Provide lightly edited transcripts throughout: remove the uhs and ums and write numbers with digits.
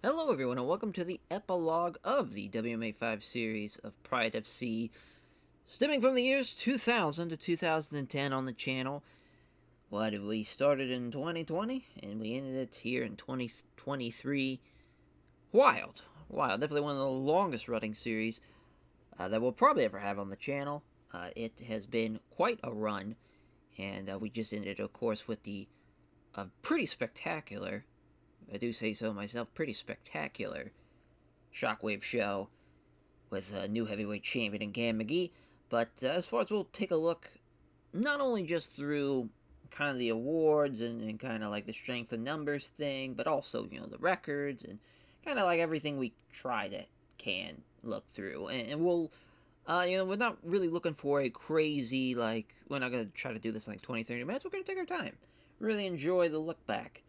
Hello, everyone, and welcome to the epilogue of the WMA 5 series of Pride FC, stemming from the years 2000 to 2010 on the channel. We started in 2020, and we ended it here in 2023. Wild. Definitely one of the longest running series that we'll probably ever have on the channel. It has been quite a run, and we just ended, of course, with the pretty spectacular, if I do say so myself, pretty spectacular Shockwave show with a new heavyweight champion in Gam McGee. But as far as we'll take a look, not only just through kind of the awards and kind of like the strength of numbers thing, but also, the records and kind of like everything we try to can look through. And we'll, we're not really looking for a crazy, like, we're not going to try to do this in like 20, 30 minutes. We're going to take our time. Really enjoy the look back.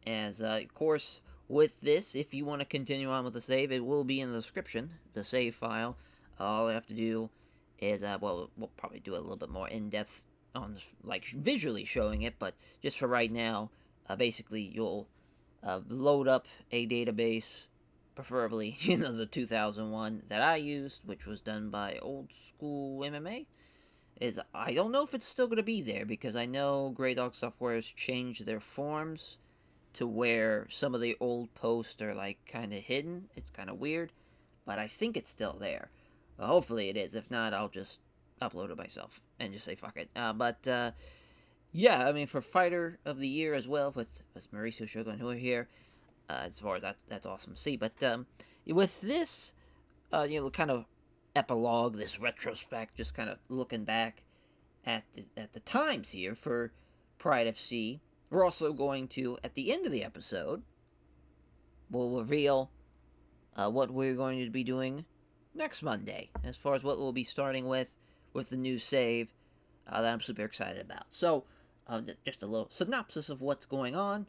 As, of course, with this, if you want to continue on with the save, it will be in the description, the save file. All you have to do is, we'll probably do a little bit more in-depth on, like, visually showing it, but just for right now, basically, you'll load up a database, preferably, the 2001 that I used, which was done by Old School MMA. I don't know if it's still going to be there, because I know Grey Dog Software has changed their forms to where some of the old posts are like kind of hidden. It's kind of weird, but I think it's still there. Hopefully it is. If not, I'll just upload it myself and just say fuck it. Yeah, I mean for Fighter of the Year as well with Mauricio Shogun who are here. As far as that's awesome to see. But with this, kind of epilogue, this retrospect, just kind of looking back at the times here for Pride FC. We're also going to, at the end of the episode, we'll reveal what we're going to be doing next Monday, as far as what we'll be starting with the new save that I'm super excited about. So, just a little synopsis of what's going on.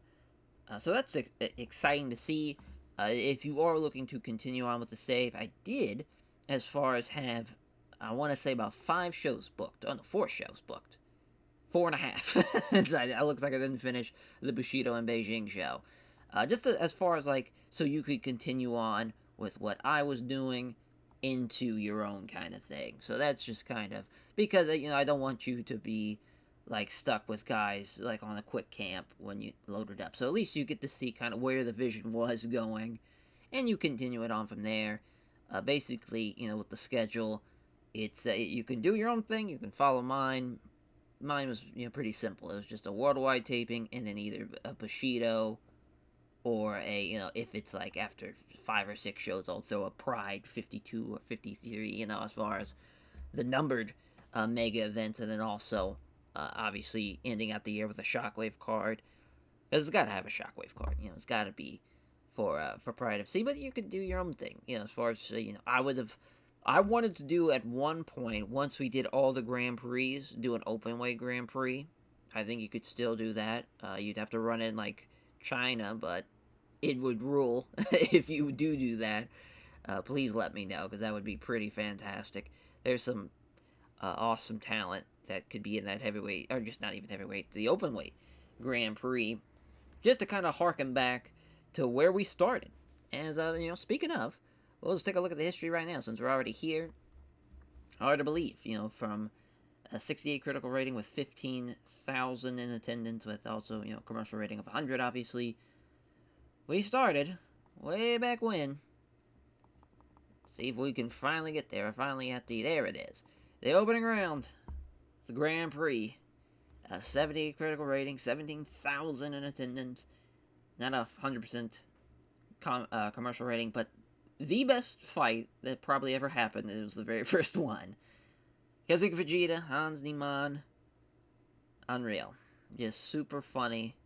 So that's exciting to see. If you are looking to continue on with the save, I did, as far as have, I want to say about 5 shows booked. Oh, no, 4 shows booked. 4.5. It looks like I didn't finish the Bushido and Beijing show. As far as like, so you could continue on with what I was doing into your own kind of thing. So that's just kind of, because, I don't want you to be like stuck with guys like on a quick camp when you load it up. So at least you get to see kind of where the vision was going, and you continue it on from there. Basically, with the schedule, it's you can do your own thing. You can follow mine. Mine was pretty simple. It was just a worldwide taping, and then either a Bushido or a if it's like after 5 or 6 shows, I'll throw a Pride 52 or 53. As far as the numbered mega events, and then also obviously ending out the year with a Shockwave card. Because it's got to have a Shockwave card. It's got to be for Pride FC. But you could do your own thing. As far as I wanted to do at one point, once we did all the Grand Prix, do an open weight Grand Prix. I think you could still do that. You'd have to run in like China, but it would rule if you do that. Please let me know, because that would be pretty fantastic. There's some awesome talent that could be in that heavyweight, or just not even heavyweight, the open weight Grand Prix. Just to kind of harken back to where we started. And, speaking of, well, let's take a look at the history right now, since we're already here. Hard to believe, from a 68 critical rating with 15,000 in attendance, with also, commercial rating of 100, obviously. We started way back when. Let's see if we can finally get there. We're finally at there it is. The opening round. It's the Grand Prix. 78 critical rating, 17,000 in attendance. Not a 100% commercial rating, but the best fight that probably ever happened. It was the very first one. Kazuchika Fujita, Hans Niemann. Unreal. Just super funny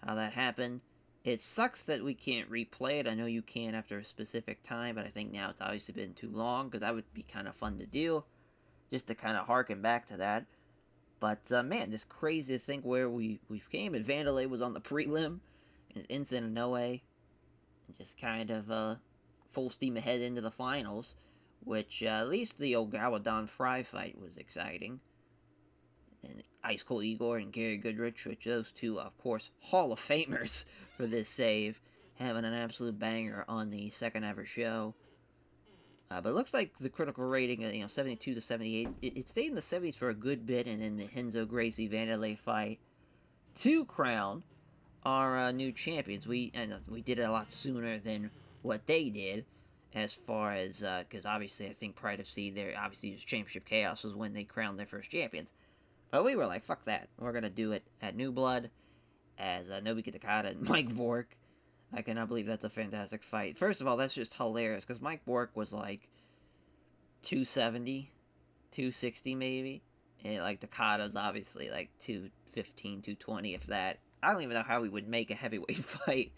how that happened. It sucks that we can't replay it. I know you can after a specific time, but I think now it's obviously been too long, because that would be kind of fun to do, just to kind of harken back to that. But, man, just crazy to think where we've came. And Vandalay was on the prelim, and Instant and Noe, and just kind of full steam ahead into the finals, which at least the Ogawa Don Fry fight was exciting. And Ice Cold Igor and Gary Goodrich, which those two, of course, Hall of Famers for this save. having an absolute banger on the second ever show. But it looks like the critical rating, 72 to 78, it stayed in the 70s for a good bit, and then the Renzo Gracie Vanderlei fight to crown our new champions. We did it a lot sooner than what they did, as far as because obviously I think Pride of C, their obviously Championship Chaos was when they crowned their first champions. But we were like, fuck that, we're gonna do it at New Blood as Nobiki Takada and Mike Bork. I cannot believe that's a fantastic fight. First of all, that's just hilarious because Mike Bork was like 270, 260 maybe, and like Takada's obviously like 215, 220 if that. I don't even know how we would make a heavyweight fight.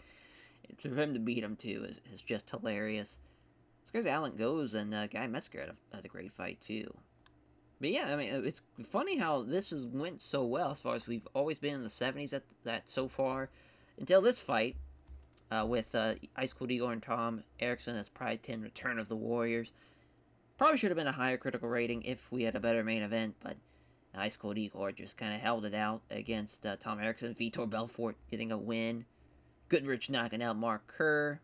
For him to beat him too is just hilarious. It's because Alan Goes and Guy Metzger had a great fight too. But yeah, I mean, it's funny how this has went so well as far as we've always been in the 70s that so far until this fight with Ice Cold Igor and Tom Erickson as Pride 10 Return of the Warriors. Probably should have been a higher critical rating if we had a better main event, but Ice Cold Igor just kind of held it out against Tom Erickson. Vitor Belfort getting a win. Goodrich knocking out Mark Kerr.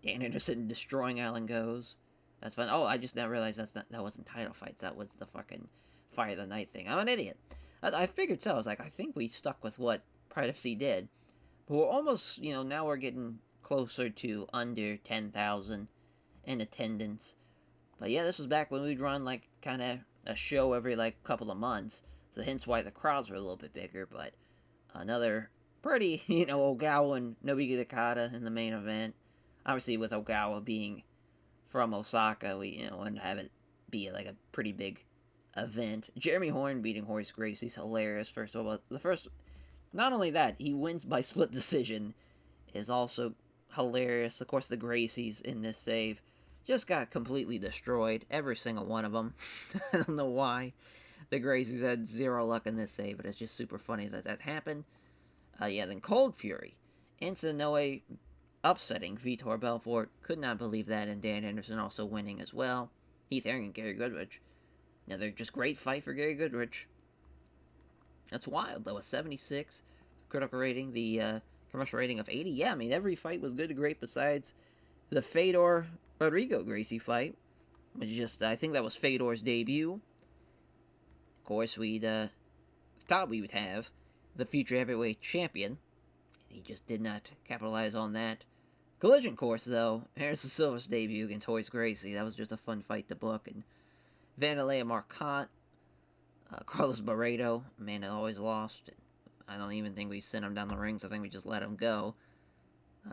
Dan Anderson destroying Alan Goes. That's fun. Oh, I just now realized that wasn't title fights. That was the fucking Fire of the Night thing. I'm an idiot. I figured so. I was like, I think we stuck with what Pride FC did. But we're almost, now we're getting closer to under 10,000 in attendance. But yeah, this was back when we'd run like kind of a show every like couple of months. So hence why the crowds were a little bit bigger. But another pretty, Ogawa and Nobiki Takada in the main event. Obviously with Ogawa being from Osaka, we, wanted to have it be like a pretty big event. Jeremy Horn beating Horace Gracie's hilarious, first of all. Not only that, he wins by split decision, is also hilarious. Of course, the Gracies in this save just got completely destroyed, every single one of them. I don't know why the Gracies had zero luck in this save, but it's just super funny that happened. Then Cold Fury. Ensa Noe upsetting Vitor Belfort. Could not believe that, and Dan Henderson also winning as well. Heath Herring and Gary Goodrich. Another just great fight for Gary Goodrich. That's wild, though. A 76 critical rating, the commercial rating of 80. Yeah, I mean, every fight was good to great besides the Fedor Rodrigo Gracie fight, which just, I think that was Fedor's debut. Of course, we'd thought we would have the future heavyweight champion. He just did not capitalize on that. Collision Course, though, Harrison Silva's debut against Horace Gracie. That was just a fun fight to book. And Vanderlei Marcotte, Carlos Barreto, man that always lost. I don't even think we sent him down the rings. I think we just let him go.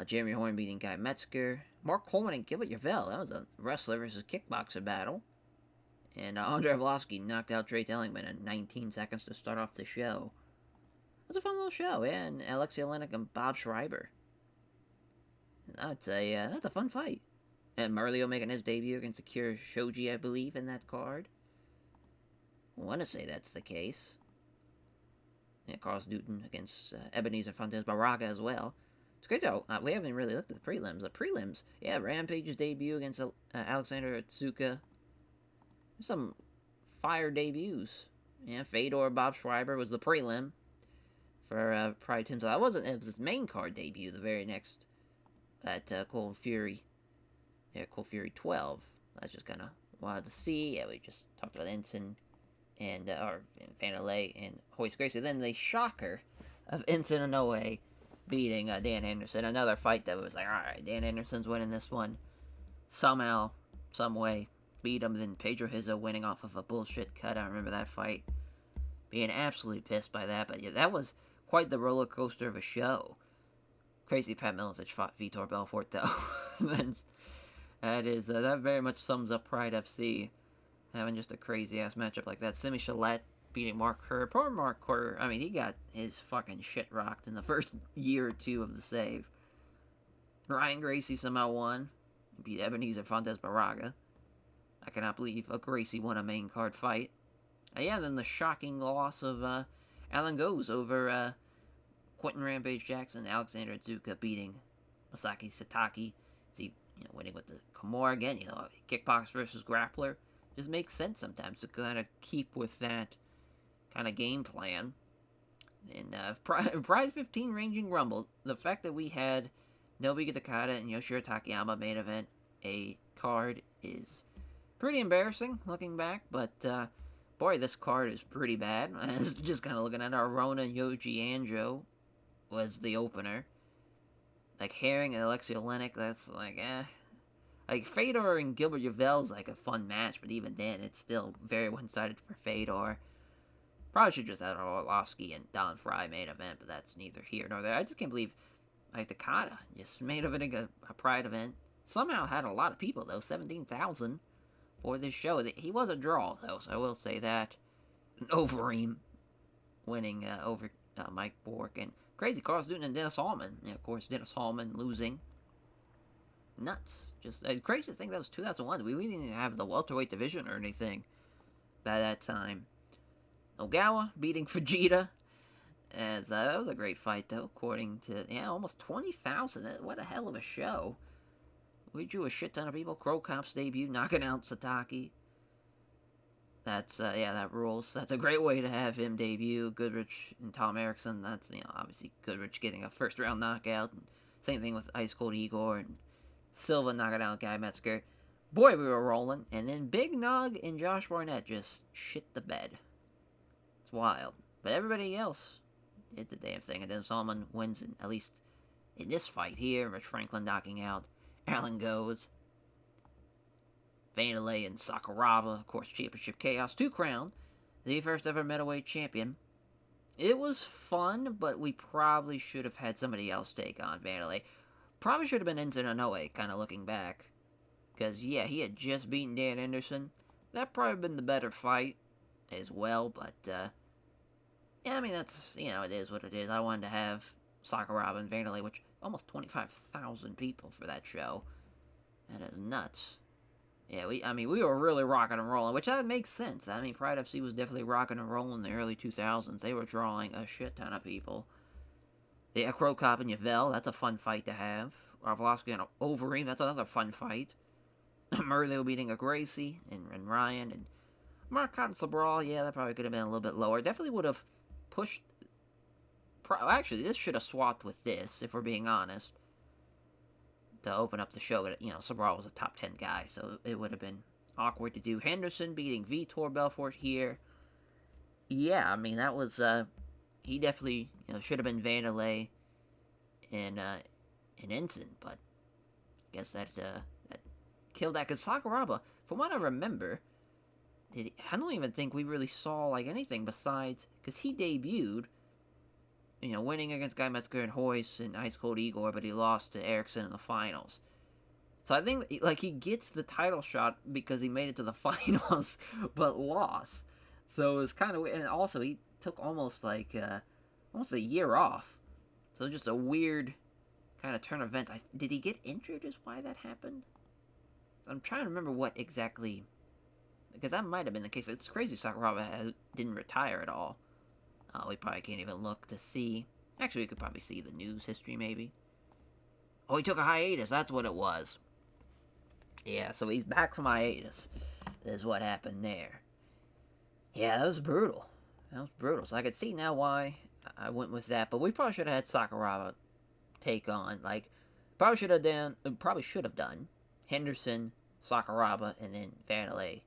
Jeremy Horn beating Guy Metzger. Mark Coleman and Gilbert Yvel. That was a wrestler versus kickboxer battle. And Andrei Arlovsky knocked out Trey Tellingman in 19 seconds to start off the show. It was a fun little show, yeah. And Alexei Olenek and Bob Schreiber. That's a fun fight. And Murillo making his debut against Akira Shoji, I believe, in that card. I want to say that's the case. Yeah, Carlos Newton against Ebenezer Fontes Barraga as well. It's great though. We haven't really looked at the prelims. The prelims, yeah, Rampage's debut against Alexander Otsuka. Some fire debuts. Yeah, Fedor Bob Schreiber was the prelim for Pride 10. So it was his main card debut the very next at Cold Fury. Yeah, Cold Fury 12. That's just kind of wild to see. Yeah, we just talked about Ensign and Vanderlei and Horace Gracie. Then the shocker of Ensign Inoue beating Dan Anderson. Another fight that was like, alright, Dan Anderson's winning this one. Somehow, some way, beat him. Then Pedro Hizo winning off of a bullshit cut. I remember that fight. Being absolutely pissed by that. But yeah, that was quite the roller coaster of a show. Crazy Pat Miletich fought Vitor Belfort, though. That very much sums up Pride FC. Having just a crazy-ass matchup like that. Simi Chalette beating Mark Kerr. Poor Mark Kerr. I mean, he got his fucking shit rocked in the first year or two of the save. Ryan Gracie somehow won. Beat Ebenezer Fontes Barraga. I cannot believe a Gracie won a main card fight. Then the shocking loss of Alan Goes over Quentin Rampage Jackson and Alexander Otsuka beating Masaki Satake. See, winning with the Kimura again. Kickbox versus grappler. Just makes sense sometimes to kind of keep with that kind of game plan. And Pride 15 Ranging Rumble, the fact that we had Nobuyuka Takada and Yoshiro Takayama main event a card is pretty embarrassing looking back, but boy, this card is pretty bad. I was just kind of looking at our Rona Yoji Anjo was the opener. Like Herring and Alexei Olenek, that's like, Like, Fedor and Gilbert Yavel's like a fun match, but even then, it's still very one-sided for Fedor. Probably should just have Orlovsky and Don Fry main event, but that's neither here nor there. I just can't believe, like, Takada just made event a Pride event. Somehow had a lot of people, though, 17,000 for this show. He was a draw, though, so I will say that. Overeem winning over Mike Bork, and crazy Carlos Newton and Dennis Hallman. And, of course, Dennis Hallman losing. Nuts. Just crazy to think that was 2001. We didn't even have the welterweight division or anything by that time. Ogawa beating Fujita. As that was a great fight, though, according to, almost 20,000. What a hell of a show. We drew a shit ton of people. Crow Cop's debut, knocking out Sataki. That's, that rules. That's a great way to have him debut. Goodrich and Tom Erickson. That's, obviously Goodrich getting a first-round knockout. Same thing with Ice Cold Igor and Silva knocking out Guy Metzger. Boy, we were rolling. And then Big Nog and Josh Barnett just shit the bed. It's wild. But everybody else did the damn thing. And then Solomon wins, at least in this fight here. Rich Franklin knocking out Alan Goes. Vanderlei and Sakuraba, of course, Championship Chaos to crown the first ever middleweight champion. It was fun, but we probably should have had somebody else take on Vanderlei. Probably should have been Enzo Inoue, kind of looking back. Because, he had just beaten Dan Anderson. That probably been the better fight as well, but, that's, it is what it is. I wanted to have Sakuraba and Vanderlei, which, almost 25,000 people for that show. That is nuts. Yeah, we were really rocking and rolling, which that makes sense. Pride FC was definitely rocking and rolling in the early 2000s. They were drawing a shit ton of people. Yeah, Crow Cop and Yavel, that's a fun fight to have. Arlovsky and Overeem, that's another fun fight. Merlio beating a Gracie and Ryan and Mark Cotton Sabral, that probably could have been a little bit lower. Definitely would have pushed. Actually, this should have swapped with this, if we're being honest, to open up the show. But, Sabral was a top 10 guy, so it would have been awkward to do. Henderson beating Vitor Belfort here. That was, he definitely, should have been Vanderlei and Ensign, but I guess that killed that. Because Sakuraba, from what I remember, I don't even think we really saw, anything besides, because he debuted, winning against Guy Metzger and Hoyce and Ice Cold Igor, but he lost to Erickson in the finals. So I think, he gets the title shot because he made it to the finals, but lost. So it was kind of weird. And also, he took almost a year off. So just a weird kind of turn of events. Did he get injured is why that happened? So I'm trying to remember what exactly, because that might have been the case. It's crazy Sakuraba didn't retire at all. We probably can't even look to see. Actually, we could probably see the news history, maybe. Oh, he took a hiatus. That's what it was. Yeah, so he's back from hiatus. Is what happened there. Yeah, that was brutal. So I could see now why I went with that. But we probably should have had Sakuraba take on. Probably should have done Henderson, Sakuraba, and then Vanderlei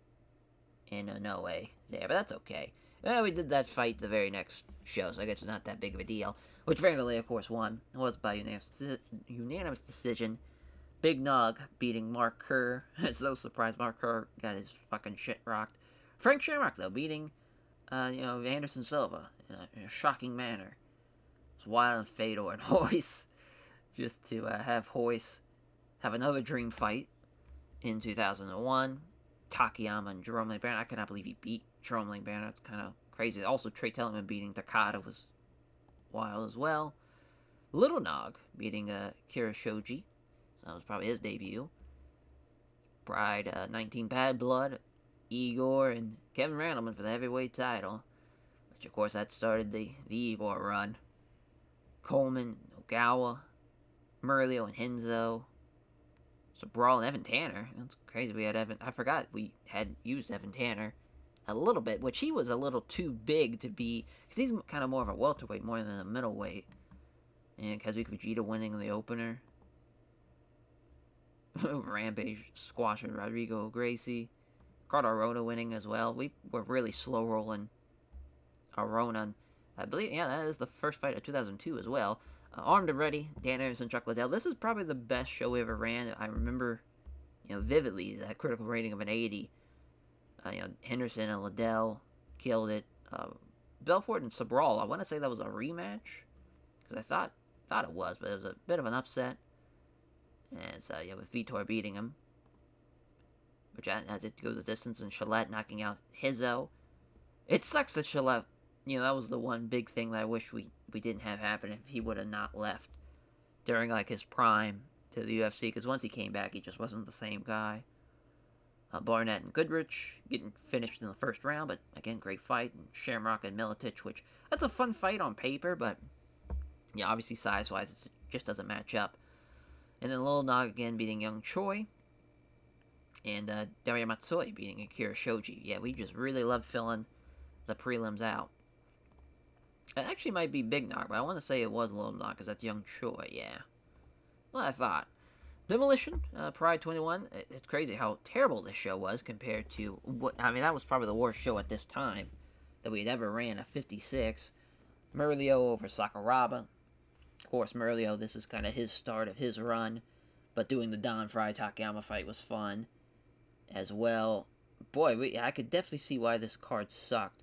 and Inoue there. But that's okay. Well, we did that fight the very next show, so I guess it's not that big of a deal. Which Vanderlei, of course, won. It was by unanimous decision. Big Nog beating Mark Kerr. I'm so surprised Mark Kerr got his fucking shit rocked. Frank Shamrock, though, beating, Anderson Silva in a shocking manner. It's Wild and Fedor and Hoyce. Just to have Hoyce have another dream fight in 2001. Takayama and Jerome Lane Banner. I cannot believe he beat Jerome Lane Banner. It's kind of crazy. Also, Trey Telemann beating Takada was wild as well. Little Nog beating Kira Shoji. So that was probably his debut. Pride 19 Bad Blood. Igor and Kevin Randleman for the heavyweight title. Which, of course, that started the Igor run. Coleman, Ogawa, Merlio and Henzo. Brawl and Evan Tanner. That's crazy. We had Evan. I forgot we had used Evan Tanner a little bit, which he was a little too big to be, because he's kind of more of a welterweight more than a middleweight. And Kazuki Fujita winning the opener. Rampage squashing Rodrigo Gracie. Got Arona winning as well. We were really slow rolling Arona. I believe, yeah, that is the first fight of 2002 as well. Armed and Ready, Dan Anderson, Chuck Liddell. This is probably the best show we ever ran. I remember, vividly that critical rating of an 80. Henderson and Liddell killed it. Belfort and Sobral, I want to say that was a rematch, because I thought it was, but it was a bit of an upset. And so, with Vitor beating him, which I did go the distance, and Shalette knocking out Hizzo. It sucks that Shalette, that was the one big thing that I wish we didn't have happen if he would have not left during, his prime to the UFC, because once he came back, he just wasn't the same guy. Barnett and Goodrich getting finished in the first round, but again, great fight. And Shamrock and Miletich, which, that's a fun fight on paper, but, obviously size-wise, it just doesn't match up. And then Lil Nog again beating Young Choi. And Daria Matsui beating Akira Shoji. Yeah, we just really loved filling the prelims out. It actually might be Big Nog, but I want to say it was Lil Nog, because that's Young Choi, yeah. Well, I thought. Demolition, Pride 21. It's crazy how terrible this show was compared to that was probably the worst show at this time that we had ever ran, a 56. Murillo over Sakuraba. Of course, Murillo, this is kind of his start of his run, but doing the Don Fry Takayama fight was fun as well. Boy, I could definitely see why this card sucked.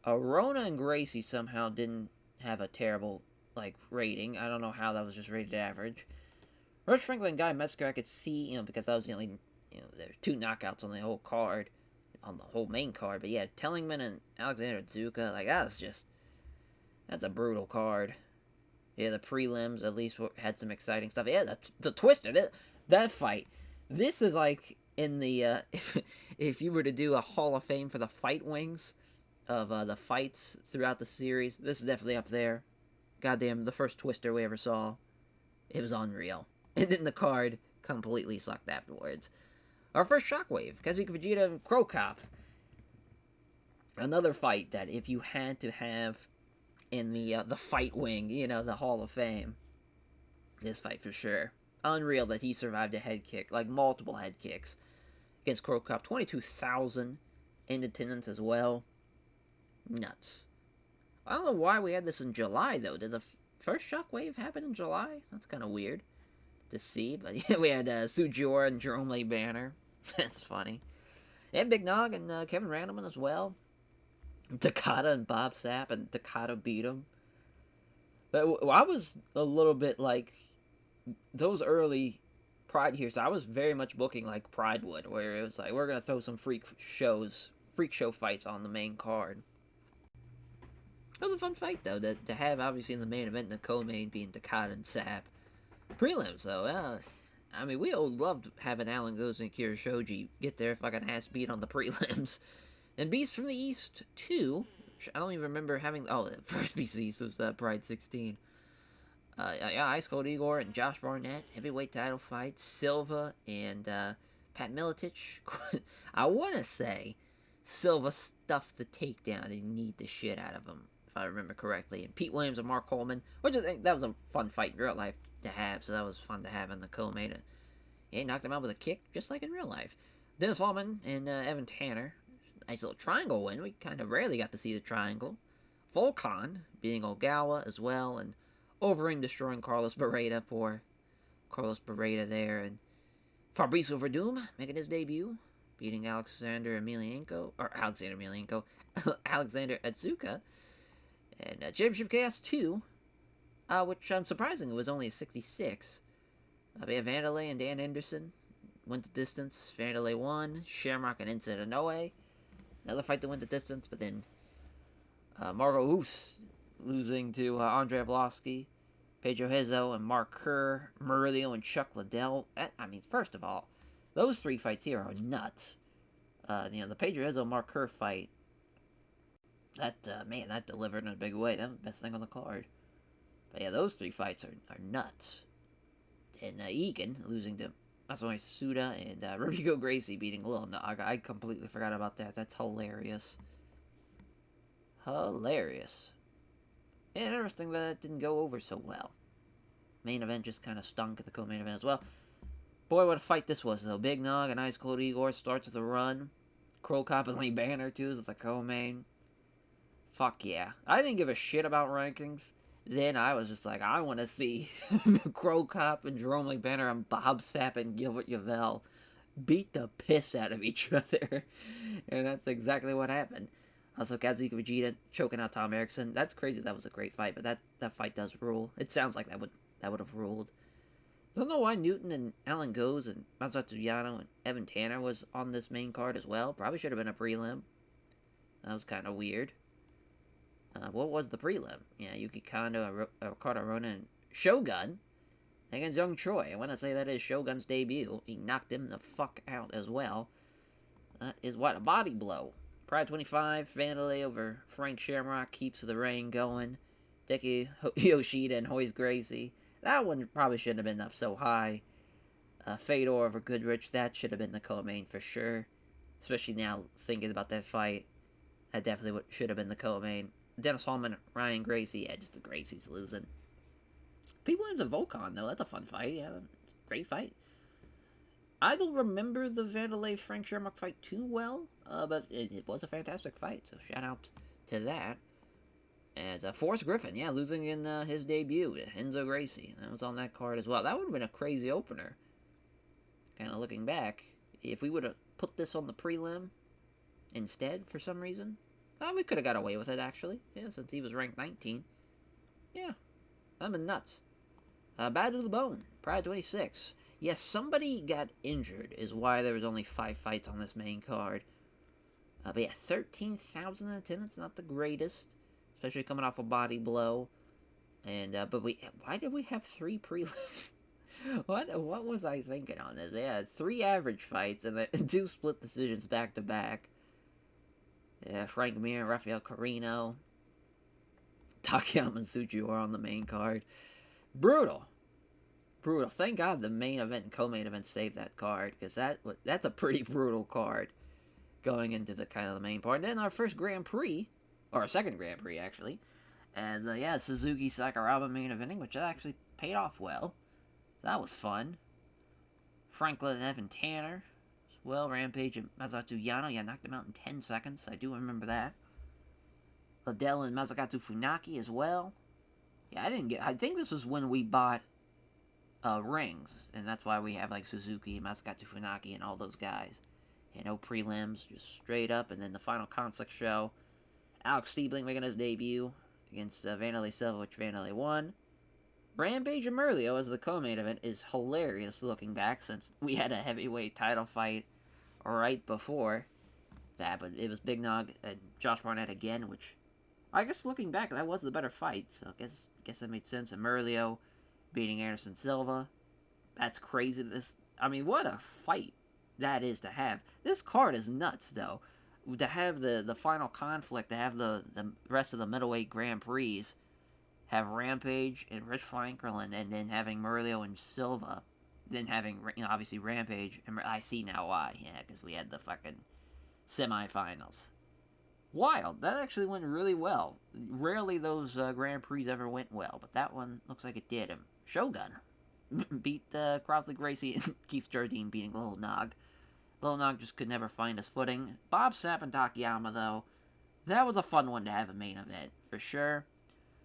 Arona and Gracie somehow didn't have a terrible, rating. I don't know how that was just rated average. Rush Franklin and Guy Metzger, I could see, because that was the only, there were 2 knockouts on the whole card, on the whole main card. But yeah, Tellingman and Alexander Zuka, that's a brutal card. Yeah, the prelims at least had some exciting stuff. Yeah, the Twister, that fight. This is in the, if you were to do a Hall of Fame for the fight wings of the fights throughout the series, this is definitely up there. Goddamn, the first Twister we ever saw. It was unreal. And then the card completely sucked afterwards. Our first Shockwave, Kazuki Vegeta and Crow Cop. Another fight that if you had to have in the fight wing, the Hall of Fame, this fight for sure. Unreal that he survived a head kick, multiple head kicks, against Crow Cop. 22,000 in attendance as well. Nuts. I don't know why we had this in July, though. Did the first Shockwave happen in July? That's kind of weird to see, but yeah, we had Sujiora and Jerome Lee Banner. That's funny. And Big Nog and Kevin Randleman as well. Takata and Bob Sapp, and Takata beat him. But I was a little bit those early Pride years, I was very much booking like Pride would, where it was we're going to throw some freak show fights on the main card. It was a fun fight, though, to have, obviously, in the main event, and the co-main being Takata and Sapp. Prelims, though, we all loved having Alan Goza and Kira Shoji get their fucking ass beat on the prelims. And Beast from the East 2, which I don't even remember having. Oh, the first Beast of the East was Pride 16. Ice Cold Igor and Josh Barnett, heavyweight title fight. Silva and Pat Miletich. I want to say Silva stuffed the takedown and kneed the shit out of him, if I remember correctly. And Pete Williams and Mark Coleman, which I think that was a fun fight in real life to have, so that was fun to have in the co-main. He knocked him out with a kick, just like in real life. Dennis Hallman and Evan Tanner. Nice little triangle win. We kind of rarely got to see the triangle. Volcon beating Ogawa as well, and Overeem destroying Carlos Beretta. Poor Carlos Beretta there. And Fabrizio Verdum making his debut, beating Alexander Emelianenko. Alexander Atsuka. And Championship Chaos 2, which I'm surprising it was only a 66. We have Vandalay and Dan Anderson went the distance. Vandalay won. Shamrock and Incident Inoue. Another fight that went the distance, but then Margo Oos losing to Andrei Avlovsky, Pedro Hizzo and Mark Kerr, Murillo and Chuck Liddell. First of all, those 3 fights here are nuts. The Pedro Hizzo Mark Kerr fight, that delivered in a big way. That was the best thing on the card. But yeah, those 3 fights are nuts. And Egan losing to Masaomi Suda and Rodrigo Gracie beating Lil Nog. I completely forgot about that. That's hilarious. Hilarious. And interesting that it didn't go over so well. Main event just kind of stunk at the co-main event as well. Boy, what a fight this was, though. Big Nog and Ice Cold Igor starts with a run. Crow Cop and Lee Banner, too, is the co-main. Fuck yeah. I didn't give a shit about rankings. Then I was just like, I want to see Crow Cop and Jerome Lee Banner and Bob Sapp and Gilbert Yvel beat the piss out of each other. And that's exactly what happened. Also, Kazuchika Vegeta choking out Tom Erickson. That's crazy. That was a great fight, but that fight does rule. It sounds like that would have ruled. I don't know why Newton and Alan Goes and Masato Yano and Evan Tanner was on this main card as well. Probably should have been a prelim. That was kind of weird. What was the prelim? Yeah, Yuki Kondo, Ricardo Rona, and Shogun against Young Choi. I want to say that is Shogun's debut. He knocked him the fuck out as well. That is what? A body blow. Pride 25, Vandalay over Frank Shamrock keeps the reign going. Deki Yoshida and Hoist Gracie. That one probably shouldn't have been up so high. Fedor over Goodrich, that should have been the co-main for sure. Especially now, thinking about that fight. That definitely should have been the co-main. Dennis Hallman, Ryan Gracie, yeah, just the Gracie's losing. Pete Williams and Volcon, though, that's a fun fight. Yeah, great fight. I don't remember the Vandalay Frank Shamrock fight too well, but it was a fantastic fight, so shout out to that. As Forrest Griffin, yeah, losing in his debut, Enzo Gracie. That was on that card as well. That would have been a crazy opener. Kind of looking back, if we would have put this on the prelim instead for some reason, we could have got away with it, actually. Yeah, since he was ranked 19. Yeah, that'd been nuts. Bad to the Bone, Pride 26. Yes, somebody got injured is why there was only 5 fights on this main card. But yeah, 13,000 in attendance, not the greatest. Especially coming off a body blow. And, but why did we have 3 prelims? What was I thinking on this? We had 3 average fights and 2 split decisions back to back. Yeah, Frank Mir and Rafael Carino. Takayama and Suchi were on the main card. Brutal. Thank God the main event and co-main event saved that card, because that's a pretty brutal card going into the kind of the main part. And then our first Grand Prix, or our second Grand Prix actually, as Suzuki Sakuraba main eventing, which actually paid off well. That was fun. Franklin and Evan Tanner. Well, Rampage and Masato Yano, yeah, knocked him out in 10 seconds. I do remember that. Liddell and Masakatsu Funaki as well. Yeah, I think this was when we bought rings, and that's why we have like Suzuki, Masakatsu Funaki, and all those guys. Yeah, no prelims, just straight up, and then the final conflict show. Alex Stiebling making his debut against Vanderlei Silva, which Vanderlei won. Rampage and Merlio as the co-main event is hilarious looking back, since we had a heavyweight title fight right before that, but it was Big Nog and Josh Barnett again, which I guess looking back, that was the better fight, so I guess that made sense. And Merlio beating Anderson Silva. That's crazy. What a fight that is to have. This card is nuts, though. To have the final conflict, to have the rest of the middleweight Grand Prix, have Rampage and Rich Franklin, and then having Merlio and Silva, then having, obviously Rampage, and I see now why, yeah, because we had the fucking semifinals. Wild. That actually went really well. Rarely those Grand Prix ever went well, but that one looks like it did. Shogun beat Crossley Gracie and Keith Jardine beating Little Nog. Little Nog just could never find his footing. Bob Sapp and Takayama, though, that was a fun one to have a main event, for sure.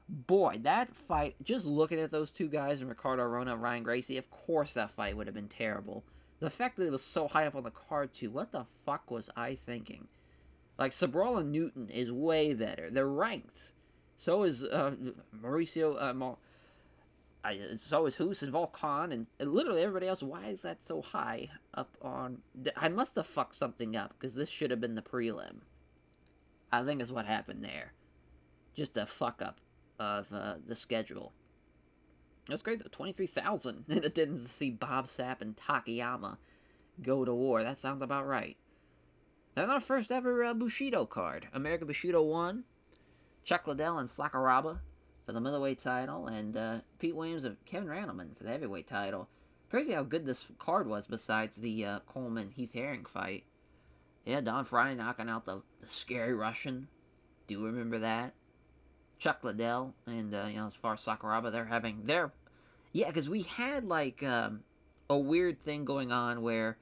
Boy, that fight, just looking at those two guys, and Ricardo Rona and Ryan Gracie, of course that fight would have been terrible. The fact that it was so high up on the card, too, what the fuck was I thinking? Like, Sobral and Newton is way better. They're ranked. So is Mauricio, so is Hoos and Volkan, and literally everybody else. Why is that so high up on... I must have fucked something up, because this should have been the prelim. I think is what happened there. Just a fuck up of the schedule. That's great, though. 23,000 in attendance to see Bob Sapp and Takayama go to war. That sounds about right. And our first ever Bushido card. America Bushido won. Chuck Liddell and Sakuraba for the middleweight title, and Pete Williams and Kevin Randleman for the heavyweight title. Crazy how good this card was besides the Coleman-Heath Herring fight. Yeah, Don Fry knocking out the scary Russian. Do remember that? Chuck Liddell and, as far as Sakuraba, they're having their... Yeah, because we had, like, a weird thing going on where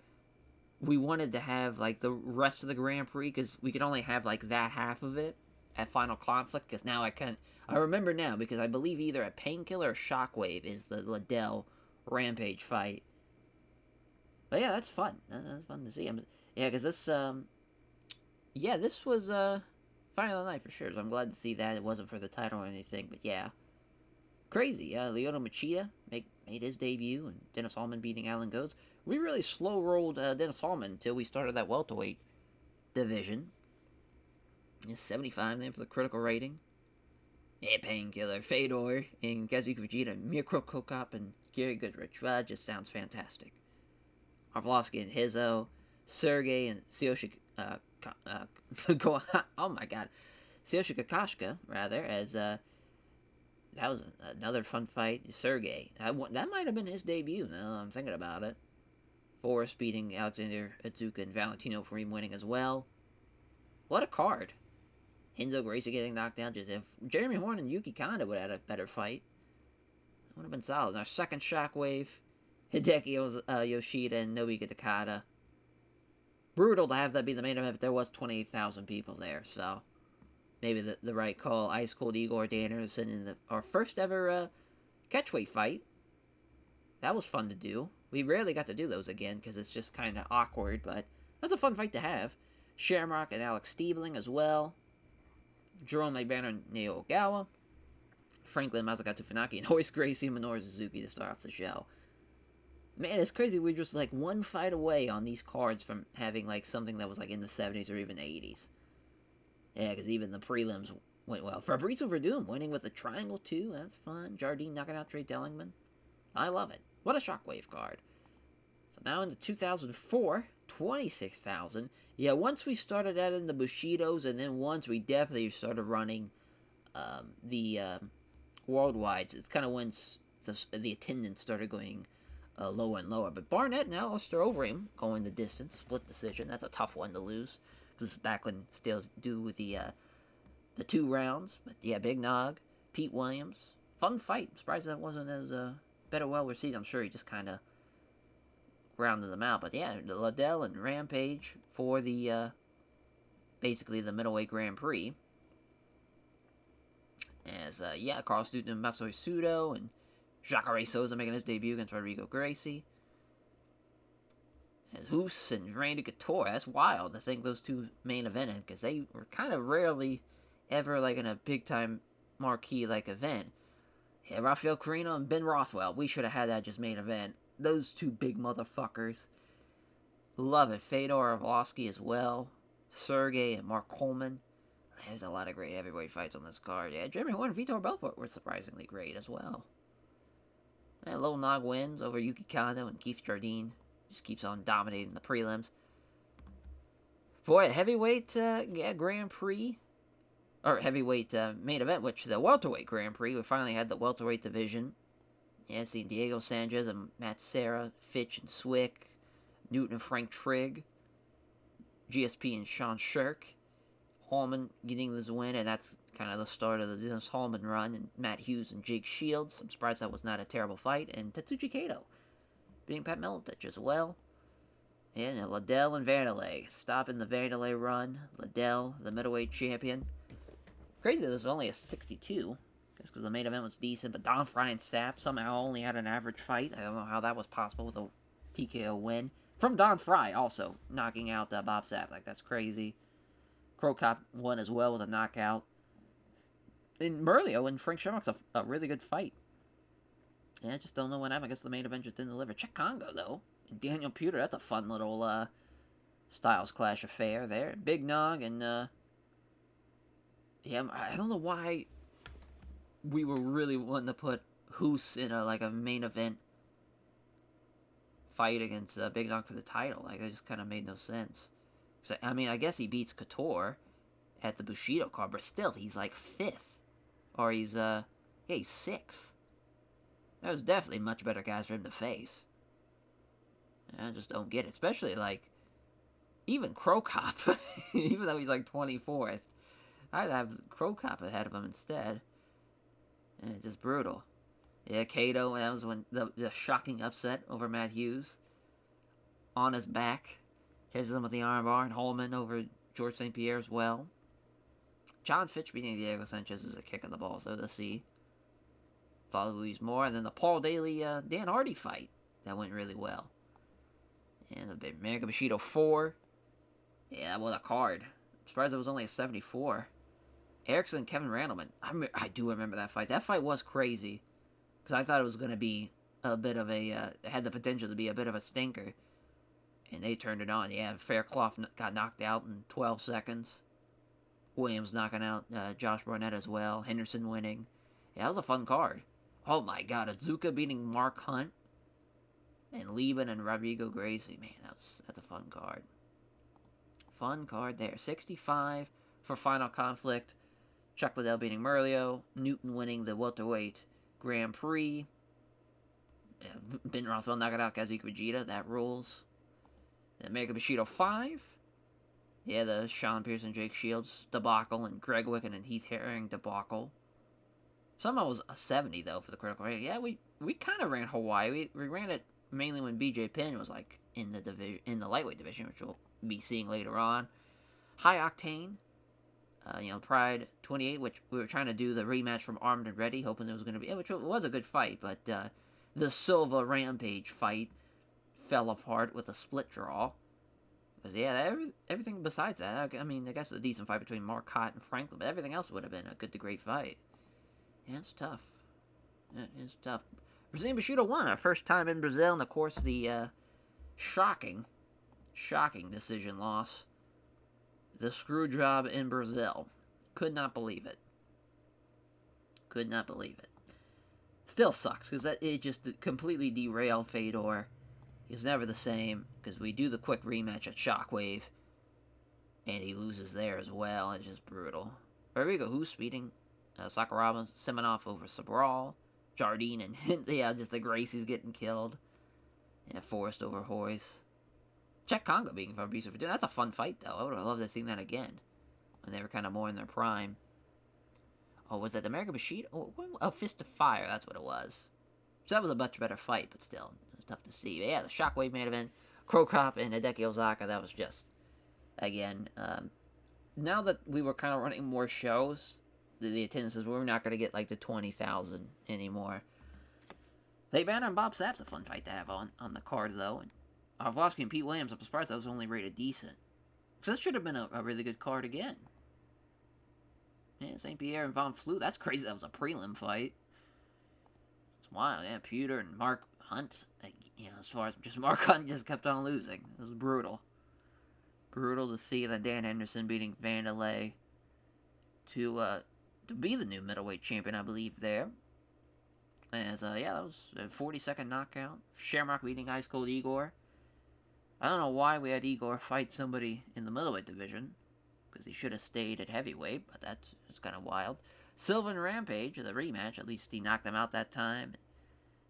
we wanted to have like the rest of the Grand Prix because we could only have like that half of it at Final Conflict. Because now I remember now because I believe either a Painkiller or Shockwave is the Liddell Rampage fight. But yeah, that's fun. That's fun to see. Yeah, because this was fight of the night for sure. So I'm glad to see that it wasn't for the title or anything. But yeah, crazy. Lyoto Machida made his debut, and Dennis Hallman beating Alan Goes. We really slow rolled Dennis Hallman until we started that welterweight division. It's 75 then for the critical rating. Yeah, Painkiller, Fedor, and Kazuki Fujita, Mirko Kokop, and Gary Goodrich. Just sounds fantastic. Arlovsky and Hizzo, Sergey and Tsuyoshi oh my god. Tsuyoshi Kakashka, rather, as that was another fun fight. Sergey. That might have been his debut, now I'm thinking about it. Forrest beating Alexander Atsuka and Valentino for him winning as well. What a card. Hinzo Gracie getting knocked down. Just if Jeremy Horn and Yuki Kanda would have had a better fight, that would have been solid. And our second Shockwave, Hideki Yoshida and Nobuki Takada. Brutal to have that be the main event, but there was 28,000 people there, so maybe the right call. Ice Cold Igor Danielson in our first ever catchweight fight. That was fun to do. We rarely got to do those again because it's just kind of awkward, but that's a fun fight to have. Shamrock and Alex Stiebling as well. Jerome McBanner and Neo Ogawa. Franklin Masakatsu Funaki and Hoist Gracie and Minoru Suzuki to start off the show. Man, it's crazy. We're just like one fight away on these cards from having like something that was like in the 70s or even 80s. Yeah, because even the prelims went well. Fabrizio Verdum winning with a triangle too. That's fun. Jardine knocking out Trey Dellingman. I love it. What a Shockwave card. So now into 2004, 26,000. Yeah, once we started adding the Bushidos, and then once we definitely started running the worldwides, it's kind of when the attendance started going lower and lower. But Barnett and Alistair Overeem going the distance, split decision. That's a tough one to lose because it's back when still do with the 2 rounds. But yeah, Big Nog, Pete Williams, fun fight. I'm surprised that wasn't as better well received. I'm sure he just kind of grounded them out. But yeah, the Liddell and Rampage for the basically the middleweight Grand Prix. As Carl Stuten and Masaru Sudo and Jacare Souza making his debut against Rodrigo Gracie. As Hoos and Randy Couture. That's wild to think those two main evented because they were kind of rarely ever like in a big time marquee like event. Yeah, Rafael Carino and Ben Rothwell. We should have had that just main event. Those two big motherfuckers. Love it. Fedor Arlovsky as well. Sergey and Mark Coleman. There's a lot of great heavyweight fights on this card. Yeah, Jeremy Horn and Vitor Belfort were surprisingly great as well. And Lil Nog wins over Yuki Kano and Keith Jardine. Just keeps on dominating the prelims. Boy, heavyweight Grand Prix. Or heavyweight main event, which the welterweight Grand Prix. We finally had the welterweight division. Yeah, seeing Diego Sanchez and Matt Serra, Fitch and Swick, Newton and Frank Trigg, GSP and Sean Shirk. Hallman getting this win, and that's kind of the start of the Dennis Hallman run, and Matt Hughes and Jake Shields. I'm surprised that was not a terrible fight. And Tetsuji Kato beating Pat Miletich as well. And Liddell and Vanderlei stopping the Vanderlei run. Liddell, the middleweight champion. Crazy this was only a 62, just because the main event was decent, but Don Fry and Sapp somehow only had an average fight. I don't know how that was possible with a TKO win. From Don Fry, also, knocking out Bob Sapp. Like, that's crazy. Crow Cop won as well with a knockout. And Merlio and Frank Shamrock's a really good fight. Yeah, I just don't know what happened. I guess the main event just didn't deliver. Czech Congo, though. And Daniel Puder, that's a fun little Styles Clash affair there. Big Nog and, yeah, I don't know why we were really wanting to put Hoos in a main event fight against Big Nog for the title. Like, it just kind of made no sense. So, I mean, I guess he beats Couture at the Bushido card, but still, he's like 5th. Or he's 6th. That was definitely much better guys for him to face. I just don't get it. Especially, like, even Crow Cop, even though he's like 24th, I'd have Crow Cop ahead of him instead. And it's just brutal. Yeah, Kato, that was when the shocking upset over Matt Hughes. On his back. Catches him with the armbar, and Holman over George St. Pierre as well. John Fitch beating Diego Sanchez is a kick in the balls, though, to see. Follow Louise Moore, and then the Paul Daly Dan Hardy fight. That went really well. And the American Bushido 4. Yeah, that was a card. I'm surprised it was only a 74. Erickson and Kevin Randleman. I do remember that fight. That fight was crazy. Because I thought it was going to be a bit of a... it had the potential to be a bit of a stinker. And they turned it on. Yeah, Fairclough got knocked out in 12 seconds. Williams knocking out Josh Barnett as well. Henderson winning. Yeah, that was a fun card. Oh my god, Azuka beating Mark Hunt. And Lieben and Rodrigo Gracie. Man, that's a fun card. Fun card there. 65 for Final Conflict. Chuck Liddell beating Merlio. Newton winning the welterweight Grand Prix. Yeah, Ben Rothwell knocking out Kazuchika Vegeta. That rules. The American Bushido 5. Yeah, the Sean Pearson, Jake Shields debacle, and Greg Wicken and Heath Herring debacle. Somehow it was a 70, though, for the critical rating. Yeah, we kind of ran Hawaii. We ran it mainly when BJ Penn was, like, in the lightweight division, which we'll be seeing later on. High Octane. Pride 28, which we were trying to do the rematch from Armed and Ready, hoping it was going to be... which was a good fight, but the Silva Rampage fight fell apart with a split draw. Because, yeah, everything besides that, I mean, I guess a decent fight between Marcotte and Franklin, but everything else would have been a good to great fight. Yeah, it's tough. It is tough. Brazilian Bushido won, our first time in Brazil, and of course the shocking decision loss. The screw job in Brazil. Could not believe it. Could not believe it. Still sucks, because it just completely derailed Fedor. He was never the same, because we do the quick rematch at Shockwave, and he loses there as well. It's just brutal. Rodrigo Hoos beating Sakuraba, Semenov over Sabral, Jardine and yeah, just the Gracie's getting killed. Yeah, Forrest over Hoyce. Czech Congo beating Fabrizio Fortuna. That's a fun fight, though. I would have loved to see that again, when they were kind of more in their prime. Oh, was that the American Bushido? Oh, Fist of Fire, that's what it was. So that was a much better fight, but still, it was tough to see. But yeah, the Shockwave main event, Krokop and Hideki Ozaka, that was just, again, now that we were kind of running more shows, the attendances, we're not going to get like the 20,000 anymore. Nate Banner and Bob Sapp's a fun fight to have on the card, though. And Arlovsky and Pete Williams, I'm surprised that was only rated decent. Because that should have been a really good card again. Yeah, St. Pierre and Von Flue, that's crazy. That was a prelim fight. It's wild, yeah. Pewter and Mark Hunt, as far as just Mark Hunt just kept on losing. It was brutal. Brutal to see that Dan Henderson beating Vanderlei to be the new middleweight champion, I believe, there. As, that was a 40-second knockout. Shamrock beating Ice Cold Igor. I don't know why we had Igor fight somebody in the middleweight division, because he should have stayed at heavyweight, but that's kind of wild. Sylvan Rampage, the rematch, at least he knocked him out that time.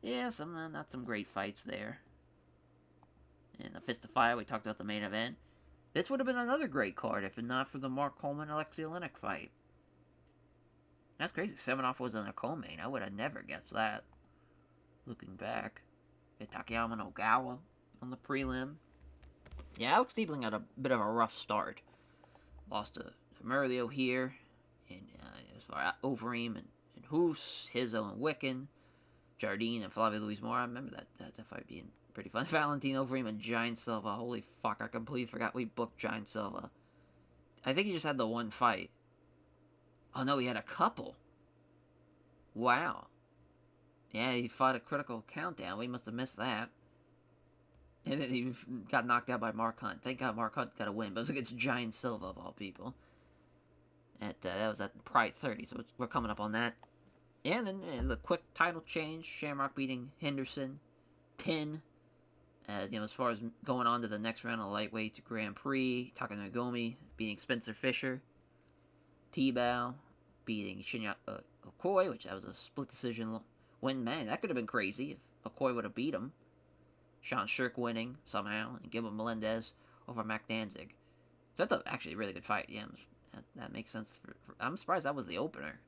Yeah, not some great fights there. And the Fist of Fire, we talked about the main event. This would have been another great card if not for the Mark Coleman-Alexei Oleinik fight. That's crazy. Semenov was in a co-main. I would have never guessed that. Looking back. Takayama Ogawa on the prelim. Yeah, Alex Diebling had a bit of a rough start. Lost to Merlio here. And as far as Overeem and Hoos, Hizzo and Wicken. Jardine and Flavio Luis Moore. I remember that fight being pretty fun. Valentin Overeem and Giant Silva. Holy fuck, I completely forgot we booked Giant Silva. I think he just had the one fight. Oh no, he had a couple. Wow. Yeah, he fought a critical countdown. We must have missed that. And then he got knocked out by Mark Hunt. Thank God Mark Hunt got a win, but it was against Giant Silva, of all people. That was at Pride 30, so we're coming up on that. And then the quick title change. Shamrock beating Henderson. Pin. As far as going on to the next round of lightweight Grand Prix. Taka Nagomi beating Spencer Fisher. T-Bow beating Shinya Okoye, which that was a split decision win. Man, that could have been crazy if Okoye would have beat him. Sean Shirk winning somehow, and Gilbert Melendez over Mac Danzig. So that's actually a really good fight. Yeah, that makes sense. I'm surprised that was the opener.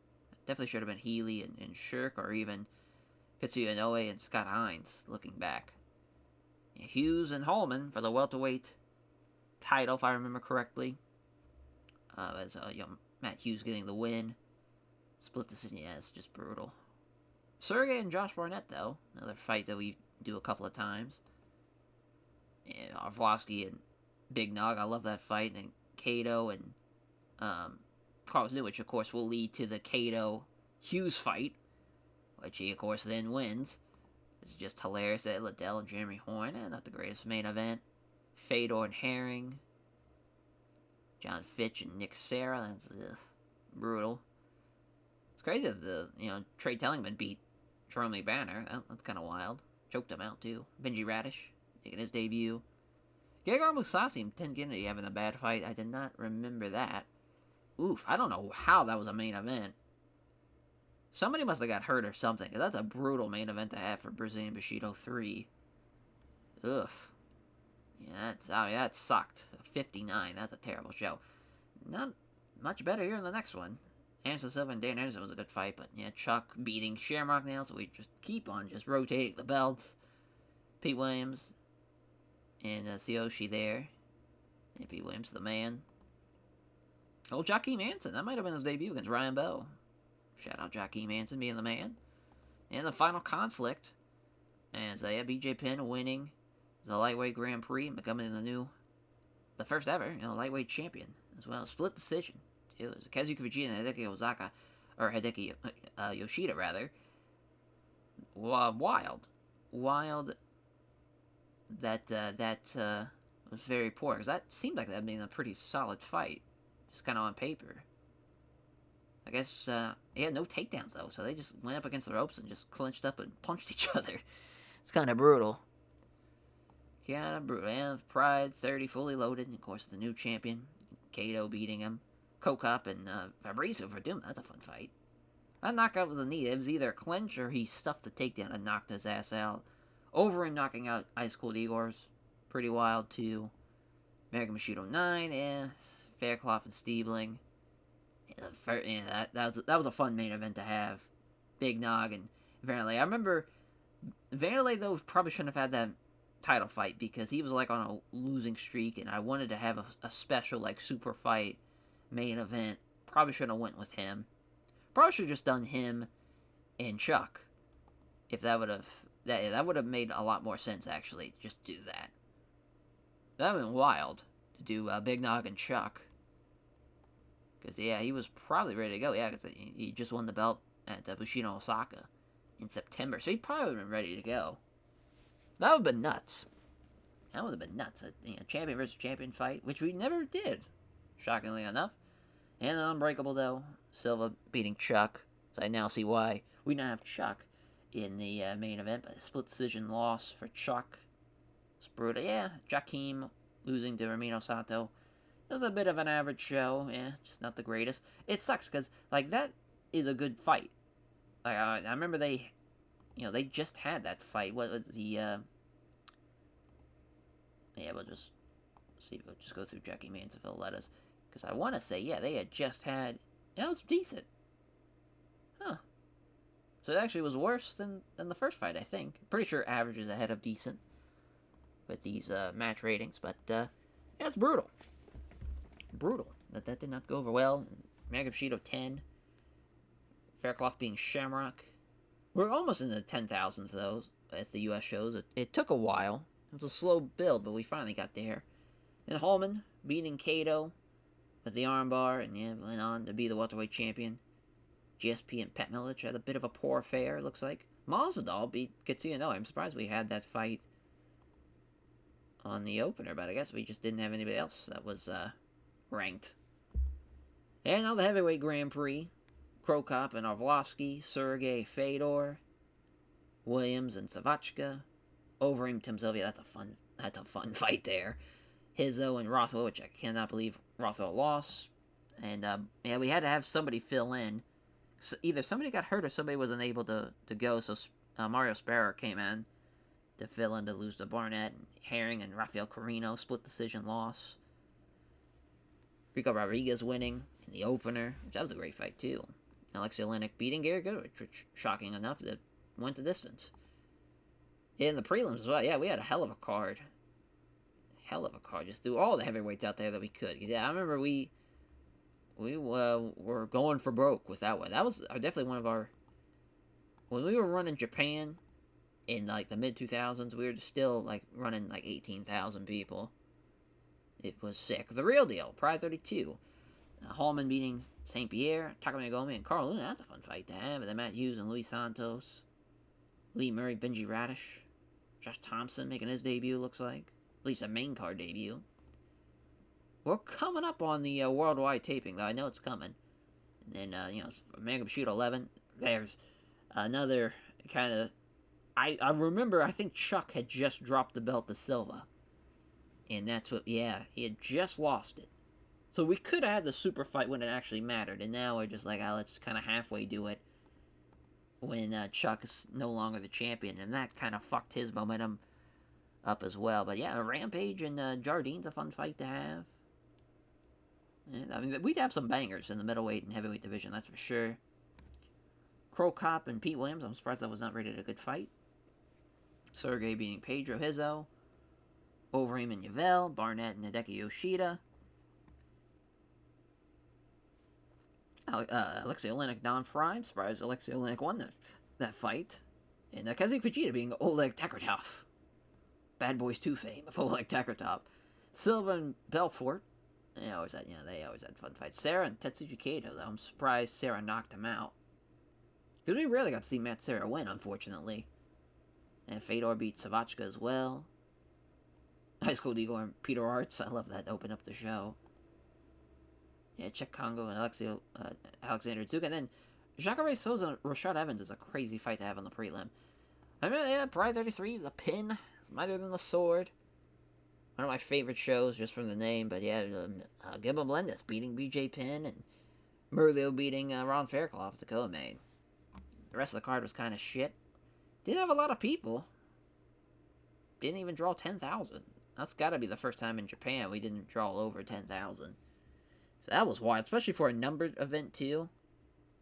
Definitely should have been Healy and Shirk, or even Tetsuya Inoue and Scott Hines looking back. Hughes and Holman for the welterweight title, if I remember correctly. Matt Hughes getting the win. Split decision, yeah, it's just brutal. Sergey and Josh Barnett, though, another fight that we do a couple of times. And Arlovsky and Big Nog, I love that fight. And Kato and Carlos New, which of course will lead to the Kato Hughes fight, which he of course then wins. It's just hilarious that Liddell and Jeremy Horn, not the greatest main event. Fedor and Herring, John Fitch and Nick Serra, that's brutal. It's crazy that Trey Tellingman beat Jeremy Banner. That's kind of wild. Choked him out too. Benji Radish making his debut. Gegard Mousasi and Ten Kennedy having a bad fight. I did not remember that. Oof, I don't know how that was a main event. Somebody must have got hurt or something, because that's a brutal main event to have for Brazilian Bushido 3. Ugh. Yeah, that sucked. 59, that's a terrible show. Not much better here in the next one. Anderson Silva and Dan Anderson was a good fight, but yeah, Chuck beating Shamrock now, so we just keep on just rotating the belts. Pete Williams and Tsuyoshi there. And Pete Williams, the man. Old Joaquin Manson, that might have been his debut against Ryan Bowe. Shout out Joaquin Manson being the man. And the final conflict. And so, yeah, BJ Penn winning the lightweight Grand Prix, becoming the first ever, lightweight champion as well. Split decision, too. It was Kazuki Fujita and Hideki Yoshida, rather. Wild that was very poor, because that seemed like that had been a pretty solid fight, just kind of on paper. I guess he had no takedowns, though, so they just went up against the ropes and just clinched up and punched each other. It's kind of brutal. Yeah, Pride 30 fully loaded, and of course the new champion, Kato beating him. Kokop and Fabrizio for Doom, that's a fun fight. That knockout was a knee. It was either a clinch or he stuffed the takedown and knocked his ass out. Over him knocking out Ice Cold Igor's pretty wild, too. American Bushido 9, Faircloth and Stiebling. That was a fun main event to have. Big Nog and Vanderlei. I remember Vanderlei, though, probably shouldn't have had that title fight because he was like on a losing streak, and I wanted to have a special like super fight main event. Probably shouldn't have went with him. Probably should have just done him and Chuck. If that would have made a lot more sense, actually. Just do that. That would have been wild to do Big Nog and Chuck. Because, yeah, he was probably ready to go. Yeah, because he just won the belt at Bushido Osaka in September. So he probably would have been ready to go. That would have been nuts. That would have been nuts. A champion versus champion fight, which we never did, shockingly enough. And the Unbreakable, though. Silva beating Chuck. So I now see why we don't have Chuck in the main event. But a split decision loss for Chuck. It's brutal. Yeah, Jaquim losing to Ramiro Sato. It was a bit of an average show. Yeah, just not the greatest. It sucks because, like, that is a good fight. Like, I remember they just had that fight. What was the, yeah, we'll just see. We'll just go through Jackie Manson if it'll let us. Because I want to say, yeah, they had just had, it was decent. Huh. So it actually was worse than the first fight, I think. Pretty sure average is ahead of decent with these match ratings. But, yeah, it's brutal. Brutal. That did not go over well. American Bushido 10. Faircloth being Shamrock. We're almost in the 10,000s, though, at the U.S. shows. It took a while. It was a slow build, but we finally got there. And Holman beating Kato with the armbar, and yeah, went on to be the welterweight champion. GSP and Pat Milich had a bit of a poor affair, it looks like. Masvidal beat Katsuya Inoue. I'm surprised we had that fight on the opener, but I guess we just didn't have anybody else that was ranked. And now the heavyweight Grand Prix. Krokop and Arlovsky, Sergey Fedor, Williams and Savachka, Overeem Tim Sylvia. That's a fun fight there. Hizzo and Rothwell, which I cannot believe Rothwell lost. And yeah, we had to have somebody fill in. So either somebody got hurt or somebody was unable to go. So Mario Sparrow came in to fill in to lose to Barnett. And Herring and Rafael Carino split decision loss. Rico Rodriguez winning in the opener, which that was a great fight too. Alexei Olenek beating Gary Goodrich, which, shocking enough, the went the distance. Yeah, in the prelims as well. Yeah, we had a hell of a card. Hell of a card. Just threw all the heavyweights out there that we could. Yeah, I remember we were going for broke with that one. That was definitely one of our... When we were running Japan in, like, the mid-2000s, we were still, like, running, like, 18,000 people. It was sick. The real deal. Pride 32. Hallman beating St. Pierre. Takumi Nagomi and Carl Luna. That's a fun fight to have. And then Matt Hughes and Luis Santos. Lee Murray, Benji Radish. Josh Thompson making his debut, looks like. At least a main card debut. We're coming up on the worldwide taping, though. I know it's coming. And then, Mega Bushido 11. There's another kind of... I remember, I think Chuck had just dropped the belt to Silva. And that's what... Yeah, he had just lost it. So we could have had the super fight when it actually mattered. And now we're just like, let's kind of halfway do it when Chuck is no longer the champion. And that kind of fucked his momentum up as well. But yeah, Rampage and Jardine's a fun fight to have. And, I mean, we'd have some bangers in the middleweight and heavyweight division, that's for sure. Crow Cop and Pete Williams, I'm surprised that was not rated a good fight. Sergey beating Pedro Hizzo. Overeem and Yvel. Barnett and Hideki Yoshida. Alexei Olenek, Don Fry. I'm surprised Alexei Olenek won that fight. And Kazuki Fujita being Oleg Takratov. Bad Boys 2 fame of Oleg Takratov. Silva and Belfort. They always had fun fights. Sarah and Tetsuji Kato, though. I'm surprised Sarah knocked him out. Because we rarely got to see Matt Serra win, unfortunately. And Fedor beat Savachka as well. High School Igor and Peter Arts. I love that. Open up the show. Yeah, Czech Congo and Alexander Zuka. And then Jacare Souza and Rashad Evans is a crazy fight to have on the prelim. I mean, yeah, Pride 33, the pin. It's mightier than the sword. One of my favorite shows, just from the name. But yeah, Gilbert Melendez beating BJ Penn. And Merlio beating Ron Fairclough at the co-main. The rest of the card was kind of shit. Didn't have a lot of people. Didn't even draw 10,000. That's got to be the first time in Japan we didn't draw over 10,000. So that was wild, especially for a numbered event too.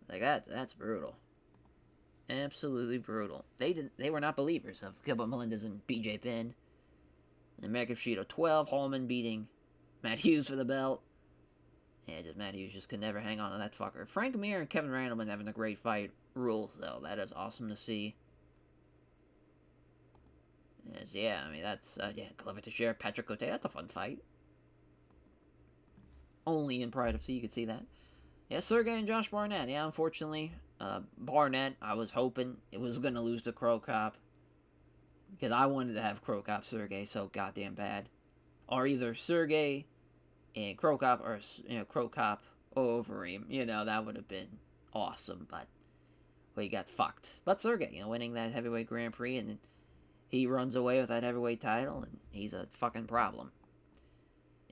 Like that's brutal. Absolutely brutal. They were not believers of Gilbert Melendez and BJ Penn. And American Bushido 12, Hallman beating Matt Hughes for the belt. Yeah, Matt Hughes just could never hang on to that fucker. Frank Mir and Kevin Randleman having a great fight rules though. That is awesome to see. Yeah, I mean, that's, Clever Teixeira, Patrick Cote, that's a fun fight. Only in Pride FC you could see that. Yeah, Sergey and Josh Barnett. Yeah, unfortunately, Barnett, I was hoping it was going to lose to Crow Cop. Because I wanted to have Crow Cop Sergey so goddamn bad. Or either Sergey and Crow Cop, or, Crow Cop Overeem. That would have been awesome, but we got fucked. But Sergey, winning that heavyweight Grand Prix, and he runs away with that heavyweight title, and he's a fucking problem.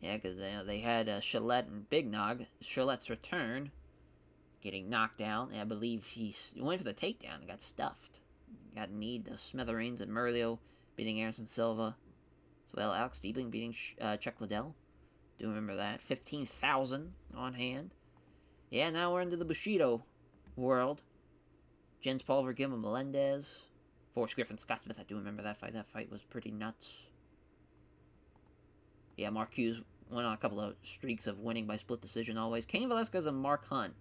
Yeah, because they had Shillette and Big Nog. Shillette's return, getting knocked out. I believe he went for the takedown and got stuffed. Got kneed to smithereens, and Merlio beating Anderson Silva. As well, Alex Stiebling beating Chuck Liddell. Do remember that. 15,000 on hand. Yeah, now we're into the Bushido world. Jens Pulver, Gilbert Melendez. Forrest Griffin, Scott Smith, I do remember that fight. That fight was pretty nuts. Yeah, Mark Hughes went on a couple of streaks of winning by split decision always. Cain Velasquez and Mark Hunt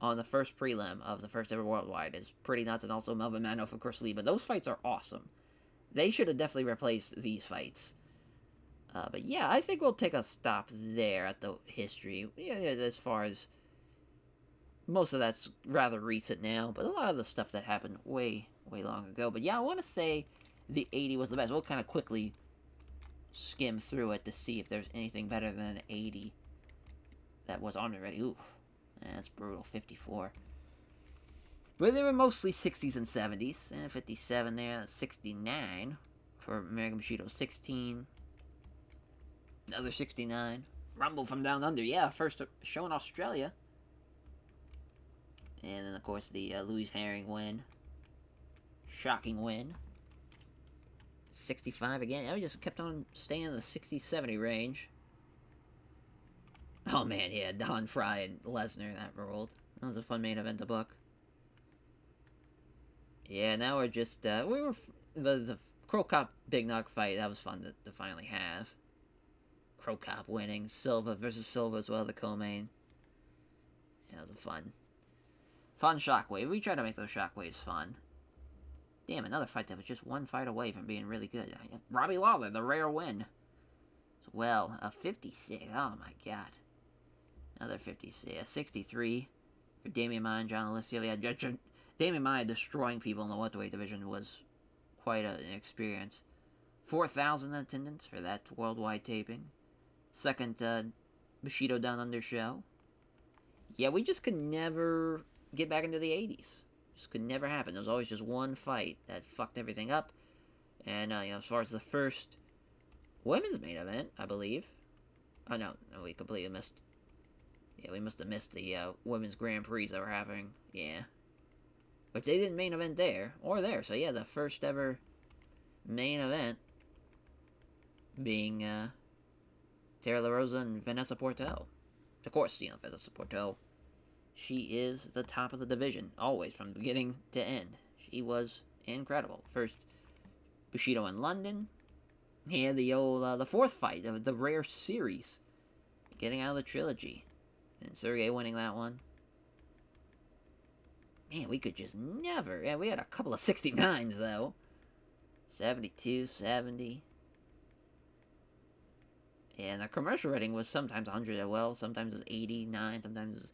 on the first prelim of the first ever worldwide is pretty nuts. And also Melvin Manoff and Chris Lee. But those fights are awesome. They should have definitely replaced these fights. But yeah, I think we'll take a stop there at the history. Yeah, as far as... Most of that's rather recent now. But a lot of the stuff that happened way long ago. But yeah, I want to say the 80 was the best. We'll kind of quickly skim through it to see if there's anything better than an 80 that was on already. Ooh, that's brutal. 54. But they were mostly 60s and 70s. And 57 there. 69 for American Bushido 16. Another 69. Rumble from Down Under. Yeah, first show in Australia. And then, of course, the Louis Herring win. Shocking win. 65 again. Yeah, we just kept on staying in the 60-70 range. Oh, man, yeah. Don Fry and Lesnar, that ruled. That was a fun main event to book. Yeah, now we're just we were the Crow Cop Big Nog fight. That was fun to finally have. Crow Cop winning, Silva versus Silva as well, the co-main. Yeah, that was a fun shockwave. We try to make those shockwaves fun. Damn, another fight that was just one fight away from being really good. Robbie Lawler, the rare win. Well, a 56. Oh my god. Another 56. A 63 for Damian Maya and John Alessio. Yeah, Damian Maya destroying people in the welterweight division was quite an experience. 4,000 attendance for that worldwide taping. Second Bushido Down Under show. Yeah, we just could never get back into the 80s. Just could never happen. There was always just one fight that fucked everything up. And, as far as the first women's main event, I believe. Oh, no, we completely missed. Yeah, we must have missed the women's Grand Prix that we're having. Yeah. But they didn't main event there, or there. So, yeah, the first ever main event being Tara La Rosa and Vanessa Porto. Of course, Vanessa Porto. She is the top of the division, always, from beginning to end. She was incredible. First, Bushido in London. He had the fourth fight of the rare series, getting out of the trilogy. And Sergey winning that one. Man, we could just never. Yeah, we had a couple of 69s, though. 72, 70. And the commercial rating was sometimes 100 as well. Sometimes it was 89. Sometimes it was...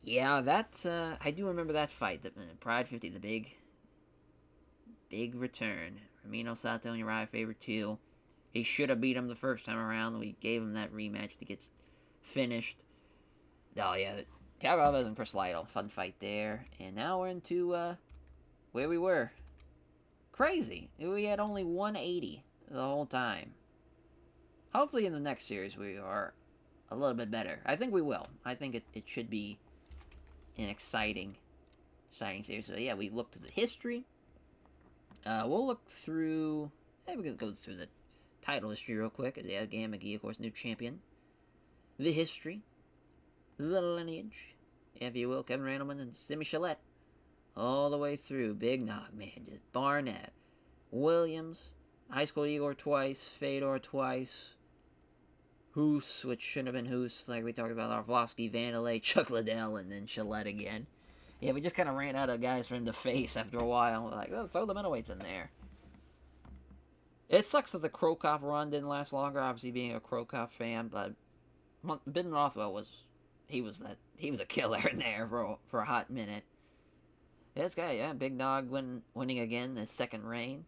Yeah, that's... I do remember that fight. The Pride 50, the big return. Ramiro Sato and Uriah Faber 2. He should have beat him the first time around. We gave him that rematch to get finished. Oh, yeah. Thiago Alves and Chris Lytle. Fun fight there. And now we're into where we were. Crazy. We had only 180 the whole time. Hopefully in the next series we are a little bit better. I think we will. I think it should be an exciting series. So, yeah, we looked at the history. We'll look through... we're going to go through the title history real quick. Yeah, Gan McGee, of course, new champion. The history. The lineage, if you will. Kevin Randleman and Simi Chalette. All the way through. Big Nog, man. Just Barnett. Williams. High School Igor twice. Fedor twice. Hoos, which shouldn't have been Hoos, like we talked about. Arvlovsky, Vandalay, Chuck Liddell, and then Chalette again. Yeah, we just kind of ran out of guys for him to face after a while. We're like, oh, throw the middleweights in there. It sucks that the Crow Cop run didn't last longer, obviously being a Crow Cop fan, but Ben Rothwell was a killer in there for a hot minute. This guy, yeah, Big Nog winning again, his second reign.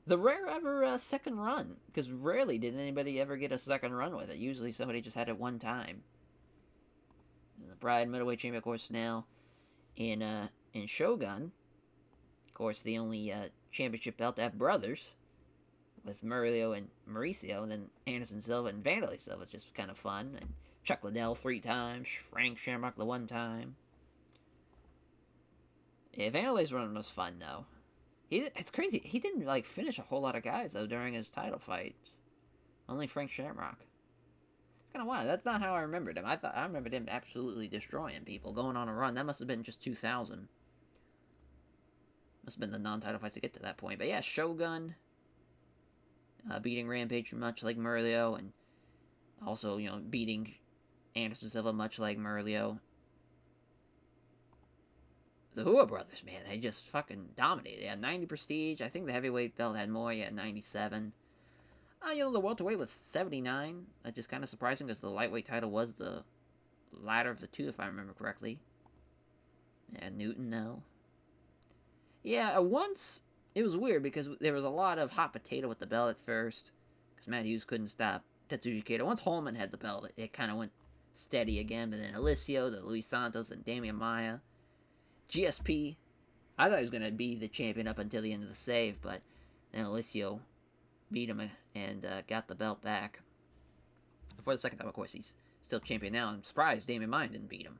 The rare ever second run, because rarely did anybody ever get a second run with it. Usually somebody just had it one time. And the Pride middleweight champion, of course, now in Shogun. Of course, the only championship belt to have brothers, with Murillo and Mauricio, and then Anderson Silva and Vandalay Silva. It's just kind of fun. And Chuck Liddell 3 times, Frank Shamrock the 1 time. Yeah, Vandalay's run was fun, though. It's crazy. He didn't, finish a whole lot of guys, though, during his title fights. Only Frank Shamrock. It's kind of wild. That's not how I remembered him. I remembered him absolutely destroying people, going on a run. That must have been just 2000. Must have been the non-title fights to get to that point. But yeah, Shogun, beating Rampage much like Murillo, and also, beating Anderson Silva much like Murillo. The Hua brothers, man, they just fucking dominated. They had 90 prestige. I think the heavyweight belt had more. Yeah, 97. The welterweight was 79. That's just kind of surprising because the lightweight title was the latter of the two, if I remember correctly. Yeah, Newton, no. Yeah, once it was weird because there was a lot of hot potato with the belt at first because Matt Hughes couldn't stop Tetsuji Kato. Once Holman had the belt, it kind of went steady again. But then Alicio, the Luis Santos, and Damian Maya. GSP, I thought he was going to be the champion up until the end of the save, but then Alicio beat him and got the belt back. For the second time, of course, he's still champion now. I'm surprised Damian Maya didn't beat him.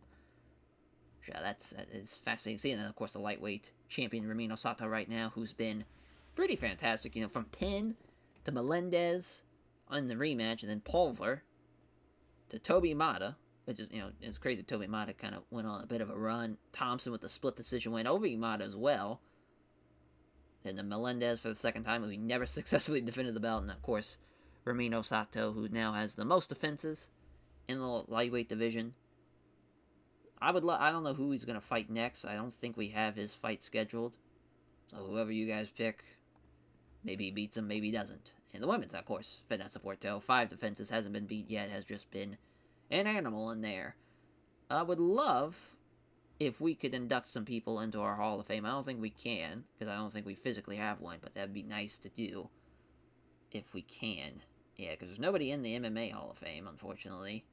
Yeah, it's fascinating to see. And then, of course, the lightweight champion Ramiro Sato right now, who's been pretty fantastic. From Pin to Melendez on the rematch, and then Pulver to Toby Mata. Which is, it's crazy. Toby Mata kind of went on a bit of a run. Thompson with the split decision win over Imada as well. Then the Melendez for the second time, who never successfully defended the belt. And of course, Ramiro Sato, who now has the most defenses in the lightweight division. I don't know who he's going to fight next. I don't think we have his fight scheduled. So whoever you guys pick, maybe he beats him, maybe he doesn't. And the women's, of course, Vanessa Porto, 5 defenses, hasn't been beat yet, has just been an animal in there. I would love if we could induct some people into our Hall of Fame. I don't think we can, because I don't think we physically have one, but that'd be nice to do if we can. Yeah, because there's nobody in the MMA Hall of Fame, unfortunately.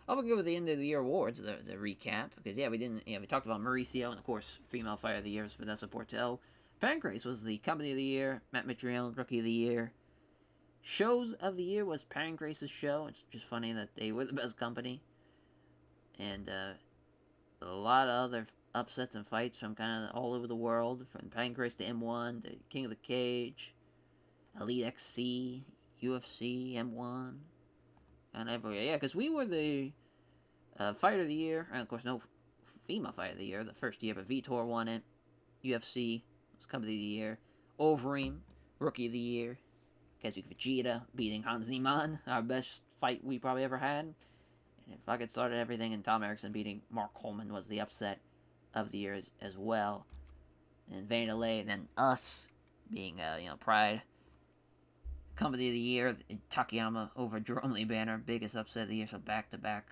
I'll go with the end of the year awards, the recap, because we talked about Mauricio, and of course, Female Fighter of the Year was Vanessa Portel. Pancrase was the Company of the Year, Matt Mitrione, Rookie of the Year. Shows of the Year was Pancrase's show. It's just funny that they were the best company. And a lot of other upsets and fights from kind of all over the world, from Pancrase to M1, to King of the Cage, Elite XC, UFC, M1. And everywhere. Yeah, because we were the Fighter of the Year, and of course, no Female Fighter of the Year the first year, but Vitor won it. UFC was Company of the Year. Overeem, Rookie of the Year. Kazuki Vegeta beating Hans Niemann, our best fight we probably ever had. And if I could start everything, and Tom Erickson beating Mark Coleman was the upset of the year as well. And Vanderlei, and then us being, Pride. Company of the Year, Takayama over Jerome Lee Banner, biggest upset of the year, so back-to-back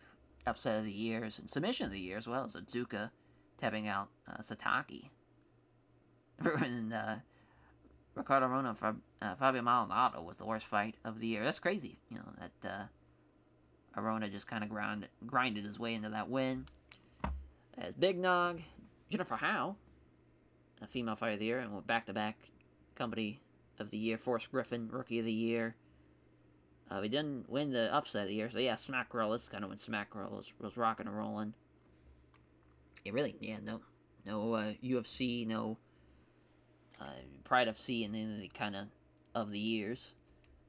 upset of the years, and submission of the year as well, so Zuka tapping out Sataki. And Ricardo Rona for Fabio Maldonado was the worst fight of the year. That's crazy, that Arona just kind of grinded his way into that win. As Big Nog, Jennifer Howe, a Female Fighter of the Year, and went back-to-back Company of the Year. Forrest Griffin, Rookie of the Year. We didn't win the upset of the year, so yeah, Smack Girl, this is kind of when Smack Girl was rocking and rolling. No UFC, no Pride FC in any kind of the years,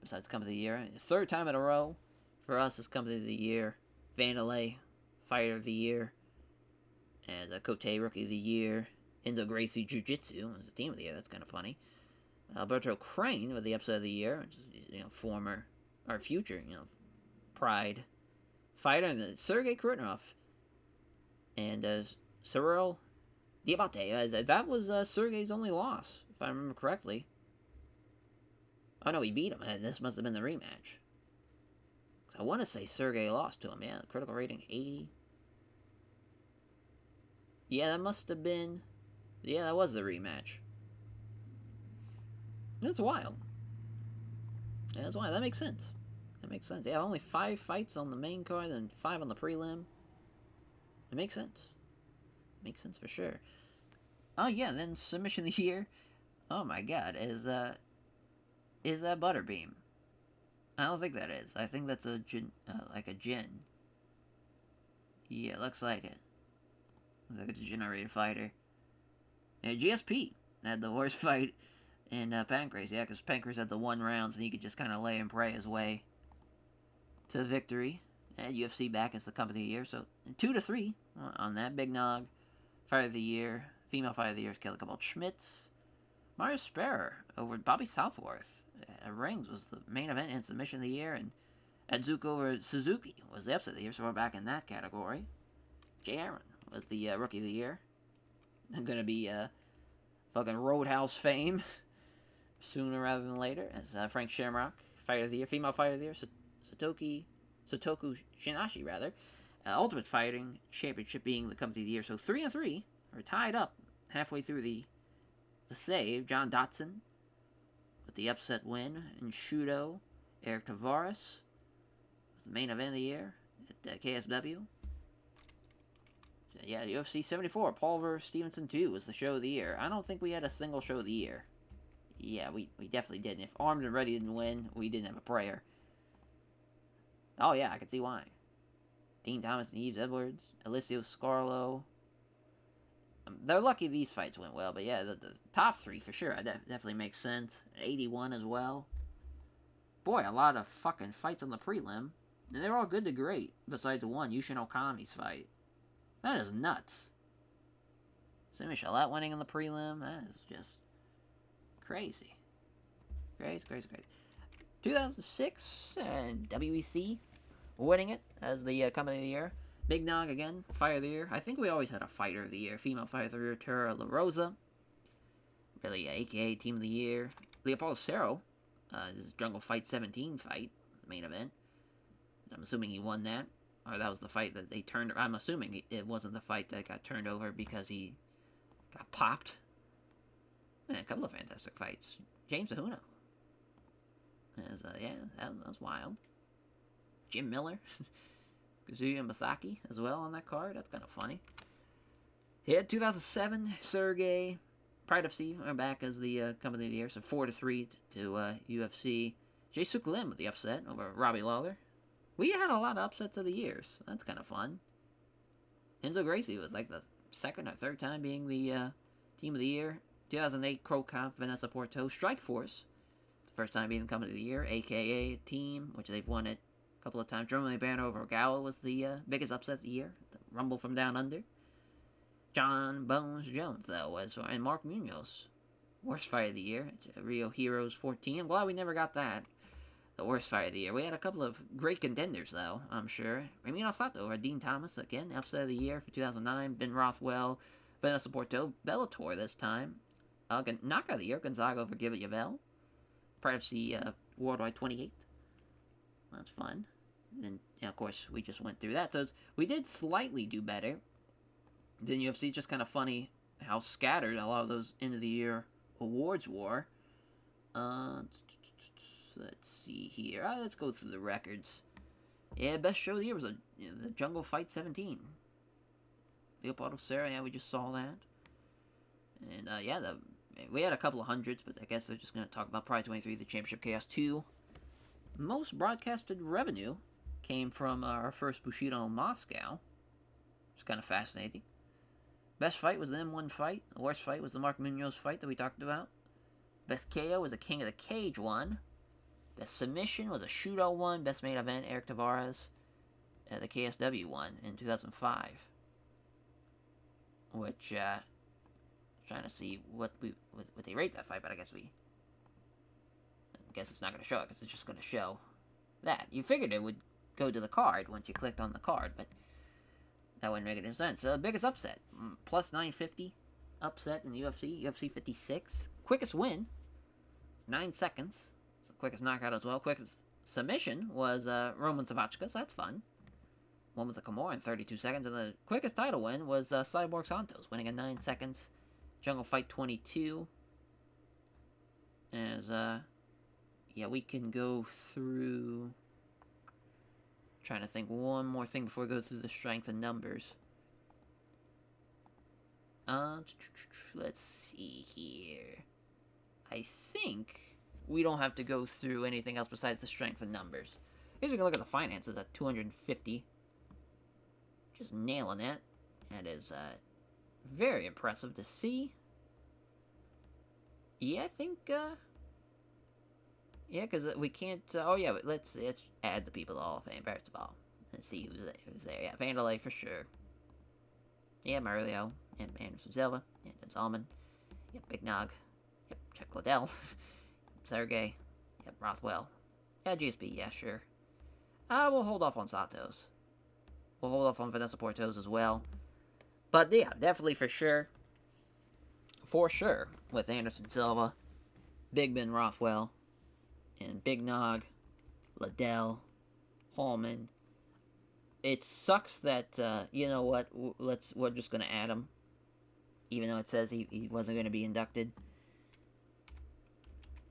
besides Company of the Year. Third time in a row for us is Company of the Year. Vanderlei, Fighter of the Year. As Kote, Rookie of the Year. Enzo Gracie, Jiu-Jitsu as a Team of the Year. That's kind of funny. Alberto Crane with the upset of the year, which is, former, or future, Pride fighter. And Sergei Krutnov and Cyril Diabate. That was Sergei's only loss, if I remember correctly. Oh no, he beat him. This must have been the rematch. I want to say Sergei lost to him. Yeah, critical rating 80. Yeah, that must have been. Yeah, that was the rematch. That's wild. Yeah, that's wild. That makes sense. Yeah, only 5 fights on the main card and 5 on the prelim. It makes sense. Makes sense for sure. Oh yeah, and then submission of the year. Oh my God, is that Butterbeam? I don't think that is. I think that's a gin, like a gin. Yeah, looks like it. Looks like it's a generated fighter. Yeah, GSP had the worst fight in Pancrase. Yeah, because Pancrase had the 1 round, so he could just kind of lay and pray his way to victory. And UFC back as the Company of the Year. So 2-3 on that. Big Nog, Fighter of the Year. Female Fighter of the Year is Kelly Cabal Schmitz. Mario Sperrer over Bobby Southworth. Rings was the main event and submission of the year. And Adzuka over Suzuki was the upset of the year, so we're back in that category. Jay Aaron was the Rookie of the Year. And going to be fucking Roadhouse fame sooner rather than later. As Frank Shamrock, Fighter of the Year. Female Fighter of the Year, Satoku Shinashi, rather. Ultimate Fighting Championship being the Company of the Year. So 3-3 are tied up halfway through the save. John Dotson with the upset win. And Shudo, Eric Tavares was the main event of the year at KSW. Yeah, UFC 74, Pulver Stevenson 2 was the show of the year. I don't think we had a single show of the year. Yeah, we definitely didn't. If Armed and Ready didn't win, we didn't have a prayer. Oh yeah, I can see why. Dean Thomas and Yves Edwards, Alessio Scarlo. They're lucky these fights went well, but yeah, the top 3 for sure. Definitely makes sense. 81 as well. Boy, a lot of fucking fights on the prelim. And they're all good to great, besides the one, Yushin Okami's fight. That is nuts. Simi Shalette winning in the prelim, that is just Crazy. Crazy. 2006, WEC winning it as the Company of the Year. Big Nog again, Fighter of the Year. I think we always had a Fighter of the Year. Female Fighter of the Year, Tara La Rosa. Really, AKA Team of the Year. Leopoldo Cerro. This is Jungle Fight 17 fight, main event. I'm assuming he won that. Or that was the fight that they turned... I'm assuming it wasn't the fight that got turned over because he got popped. And a couple of fantastic fights. James Ahuna. Yeah, that was wild. Jim Miller. Kazuya Masaki as well on that card. That's kind of funny. Yeah, 2007, Sergey. Pride of C are back as the Company of the Year. So 4-3 to UFC. Jae-Suk Lim with the upset over Robbie Lawler. We had a lot of upsets of the years. That's kind of fun. Enzo Gracie was like the second or third time being the Team of the Year. 2008, Crow Cop, Vanessa Porto, Strike Force. The first time being the Company of the Year, a.k.a. Team, which they've won it a couple of times. German Banner over Ogawa was the biggest upset of the year. The Rumble from Down Under. John Bones Jones, though, was, and Mark Munoz. Worst fight of the year. Rio Heroes 14. I'm glad we never got that. The worst fight of the year. We had a couple of great contenders, though, I'm sure. Ramiro Sato over Dean Thomas, again, upset of the year for 2009. Ben Rothwell, Vanessa Porto, Bellator this time. Knockout of the year, Gonzaga over Gibet Yvel. Pride of C Worldwide 28. That's fun. And, of course, we just went through that. So we did slightly do better than UFC. Just kind of funny how scattered a lot of those end-of-the-year awards were. Let's see here. Let's go through the records. Yeah, best show of the year was the Jungle Fight 17. Leopoldo Serra, yeah, we just saw that. And, we had a couple of hundreds, but I guess they're just going to talk about Pride 23, the Championship Chaos 2. Most broadcasted revenue came from our first Bushido in Moscow. It's kind of fascinating. Best fight was the M1 fight. The worst fight was the Mark Munoz fight that we talked about. Best KO was a King of the Cage one. Best submission was a Shudo one. Best main event, Eric Tavares, the KSW one in 2005. Which, trying to see what they rate that fight, but I guess it's not going to show it, because it's just going to show that. You figured it would go to the card once you clicked on the card, but that wouldn't make any sense. Biggest upset, plus 950 upset in the UFC 56. Quickest win, it's 9 seconds. It's the quickest knockout as well. Quickest submission was Roman Savachka, so that's fun. One with the Kimura in 32 seconds. And the quickest title win was Cyborg Santos, winning in 9 seconds. Jungle Fight 22. As, we can go through... Trying to think one more thing before we go through the strength and numbers. Let's see here. I think we don't have to go through anything else besides the strength and numbers. Here's we can look at the finances at 250. Just nailing it. That is very impressive to see. Yeah, I think. Yeah, because we can't. Let's add the people to Hall of Fame first of all. Let's see who's there. Yeah, Vandalay for sure. Yeah, Murillo. Yep, Anderson Silva. Yeah, Dennis Allman. Yep, Big Nog. Yep, Chuck Liddell. Sergey. Yep, Rothwell. Yeah, GSP. Yeah, sure. We'll hold off on Satos. We'll hold off on Vanessa Portos as well. But yeah, definitely for sure. For sure, with Anderson Silva, Big Ben Rothwell, and Big Nog, Liddell, Hallman. It sucks that, you know what, we're just going to add him. Even though it says he wasn't going to be inducted.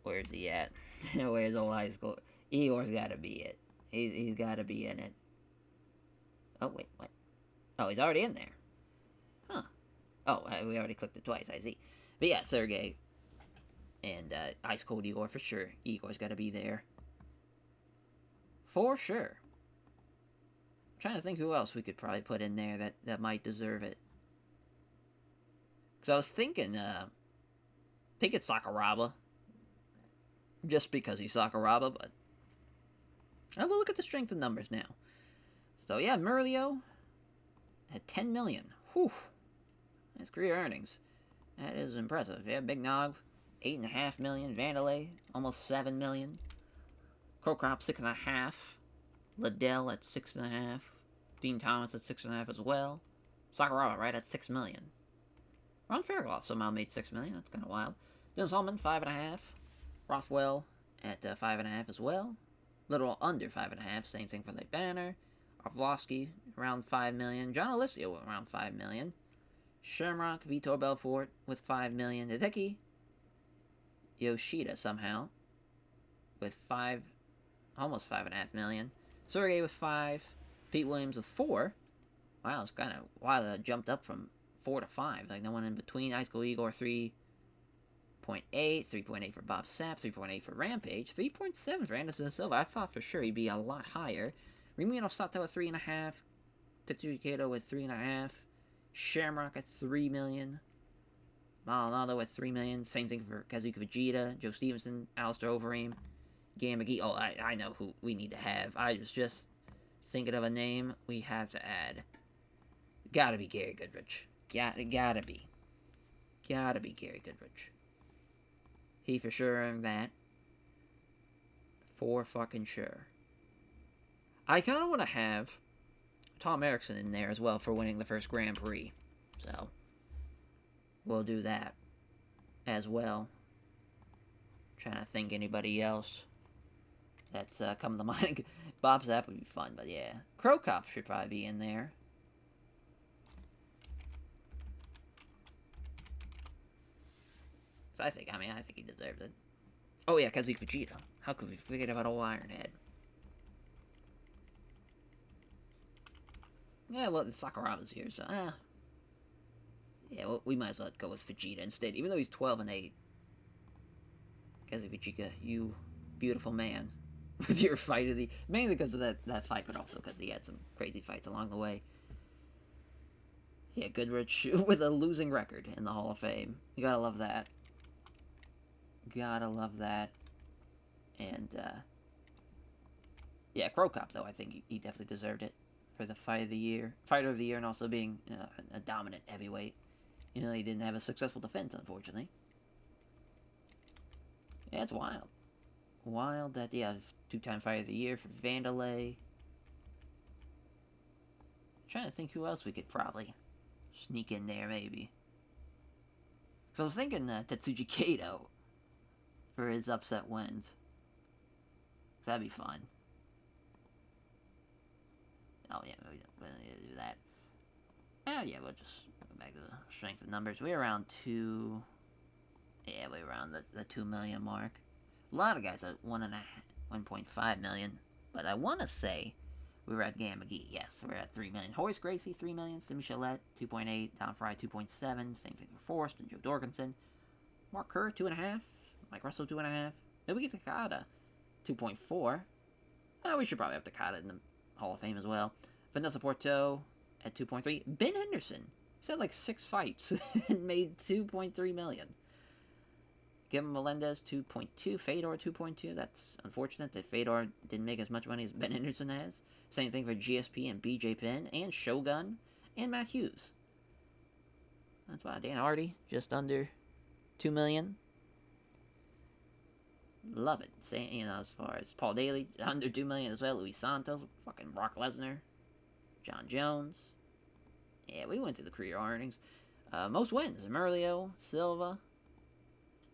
Where's he at? Where's old high school? Igor's got to be it. He's got to be in it. Oh, wait, what? Oh, he's already in there. Huh. Oh, we already clicked it twice, I see. But yeah, Sergey and Ice Cold Igor for sure. Igor's got to be there. For sure. I'm trying to think who else we could probably put in there that might deserve it. Because I was thinking it's Sakuraba. Just because he's Sakuraba, but I will look at the strength of numbers now. So yeah, Murillo had 10 million. Whew. That's career earnings. That is impressive. Yeah, Big Nog, 8.5 million. Vandalay, almost 7 million. Crocop, 6.5. Liddell at 6.5. Dean Thomas at 6.5 as well. Sakuraba right at 6 million. Ron Fairclough somehow made 6 million. That's kind of wild. Dennis Hallman, 5.5. Rothwell at 5.5 as well. Little under 5.5. Same thing for the banner. Arvlovsky around 5 million. John Alessio around 5 million. Shamrock, Vitor Belfort with 5 million. Hideki Yoshida somehow with almost 5.5 million. Sergey with 5. Pete Williams with 4. Wow, it's kind of wild that jumped up from 4 to 5. Like no one in between. Ice Cold Igor 3.8. 3.8 for Bob Sapp. 3.8 for Rampage. 3.7 for Anderson Silva. I thought for sure he'd be a lot higher. Rimino Sato with 3.5. Tetsuji Kato with 3.5. Shamrock at 3 million. Maldonado at 3 million. Same thing for Kazuki Vegeta, Joe Stevenson, Alistair Overeem, Gam McGee. Oh, I know who we need to have. I was just thinking of a name we have to add. Gotta be Gary Goodrich. Gotta be Gary Goodrich. He for sure earned that. For fucking sure. I kind of want to have Tom Erickson in there as well for winning the first Grand Prix. So, we'll do that as well. Trying to think anybody else that's come to mind. Bob Zapp would be fun, but yeah. Crow Cop should probably be in there. So I think he deserves it. Oh yeah, Kazuki Vegeta. How could we forget about old Ironhead? Yeah, well, Sakuraba's here, so, yeah, well, we might as well go with Vegeta instead, even though he's 12-8. Kazuki Vegeta, you beautiful man. With your fight of the... Mainly because of that fight, but also because he had some crazy fights along the way. Yeah, Goodrich with a losing record in the Hall of Fame. You gotta love that. Gotta love that. And, yeah, Crow Cop, though, I think he definitely deserved it for the Fighter of the Year, and also being a dominant heavyweight. He didn't have a successful defense, unfortunately. Yeah, it's wild. Wild that you have two-time Fighter of the Year for Vandalay. Trying to think who else we could probably sneak in there, maybe. So I was thinking Tetsuji Kato for his upset wins. So that'd be fun. Oh, yeah, we don't need to do that. Oh, yeah, we'll just go back to the strength of numbers. We're around 2... Yeah, we're around the 2 million mark. A lot of guys at 1.5 million. But I want to say we were at Gam McGee. Yes, we're at 3 million. Horace Gracie, 3 million. Simi Chalette, 2.8. Don Fry, 2.7. Same thing for Forrest and Joe Dorkinson. Mark Kerr, 2.5. Mike Russell, 2.5. Then we get Takada, 2.4. We should probably have Takada in the Hall of Fame as well. Vanessa Porto at 2.3. Ben Henderson, he's had like 6 fights and made 2.3 million. Kevin Melendez, 2.2. Fedor, 2.2. That's unfortunate that Fedor didn't make as much money as Ben Henderson has. Same thing for GSP and BJ Penn and Shogun and Matt Hughes. That's why Dan Hardy, just under 2 million. Love it. As far as Paul Daly, under 2 million as well. Luis Santos, fucking Brock Lesnar, John Jones. Yeah, we went through the career earnings. Most wins: Emilio Silva,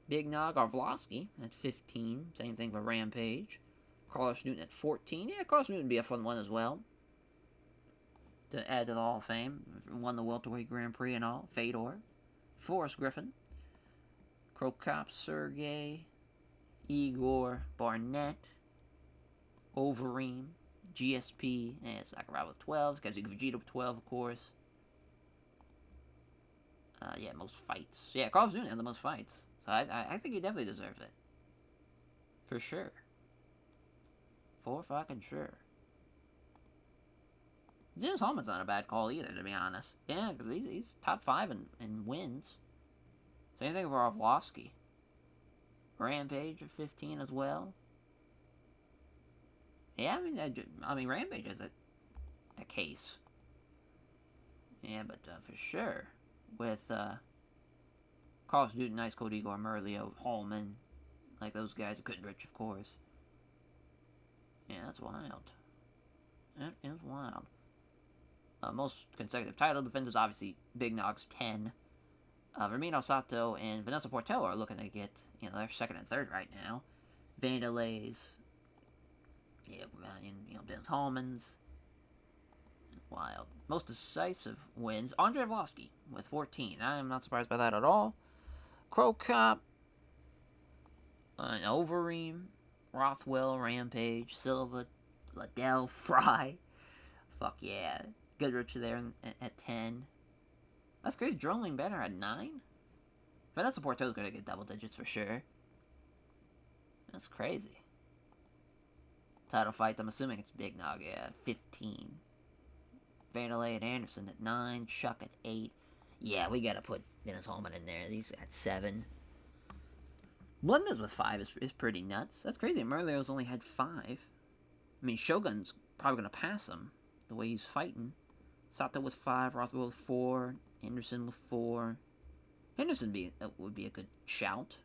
Big Nog, Arvlovsky at 15. Same thing for Rampage. Carlos Newton at 14. Yeah, Carlos Newton would be a fun one as well to add to the Hall of Fame. Won the welterweight Grand Prix and all. Fedor, Forrest Griffin, Crow Cop, Sergey, Igor Barnett, Overeem, GSP, and Sakuraba with 12. Kazuki Vegeta with 12, of course. Yeah, most fights. Yeah, Carlos Newton had the most fights. So I think he definitely deserves it. For sure. For fucking sure. Dennis Hallman's not a bad call either, to be honest. Yeah, because he's top 5 in wins. Same thing for Arvlovsky. Rampage at 15 as well. Yeah, I mean Rampage is a case. Yeah, but for sure, with Carlos Newton, Nice, Cody Igor, Merlio, Hallman, like those guys. Goodrich, of course. Yeah, that's wild. That is wild. Most consecutive title defenses, obviously, Big Nog's 10. Ramiro Sato and Vanessa Portello are looking to get, their second and third right now. Vanderlei's, and, Dennis Hallman's. Wild. Most decisive wins, Andrei Arlovsky with 14. I am not surprised by that at all. Crow Cop, Overeem, Rothwell, Rampage, Silva, Liddell, Fry. Fuck yeah. Goodrich there at 10. That's crazy. Droling Banner at 9? Vanessa Porto's going to get double digits for sure. That's crazy. Title fights, I'm assuming it's Big Nog, 15. Vanderlei and Anderson at 9. Chuck at 8. Yeah, we got to put Dennis Hallman in there. He's at 7. Melendez with 5 is pretty nuts. That's crazy. Merlio's only had 5. I mean, Shogun's probably going to pass him the way he's fighting. Sato with 5, Rothwell with 4, Henderson with 4. Henderson would be a good shout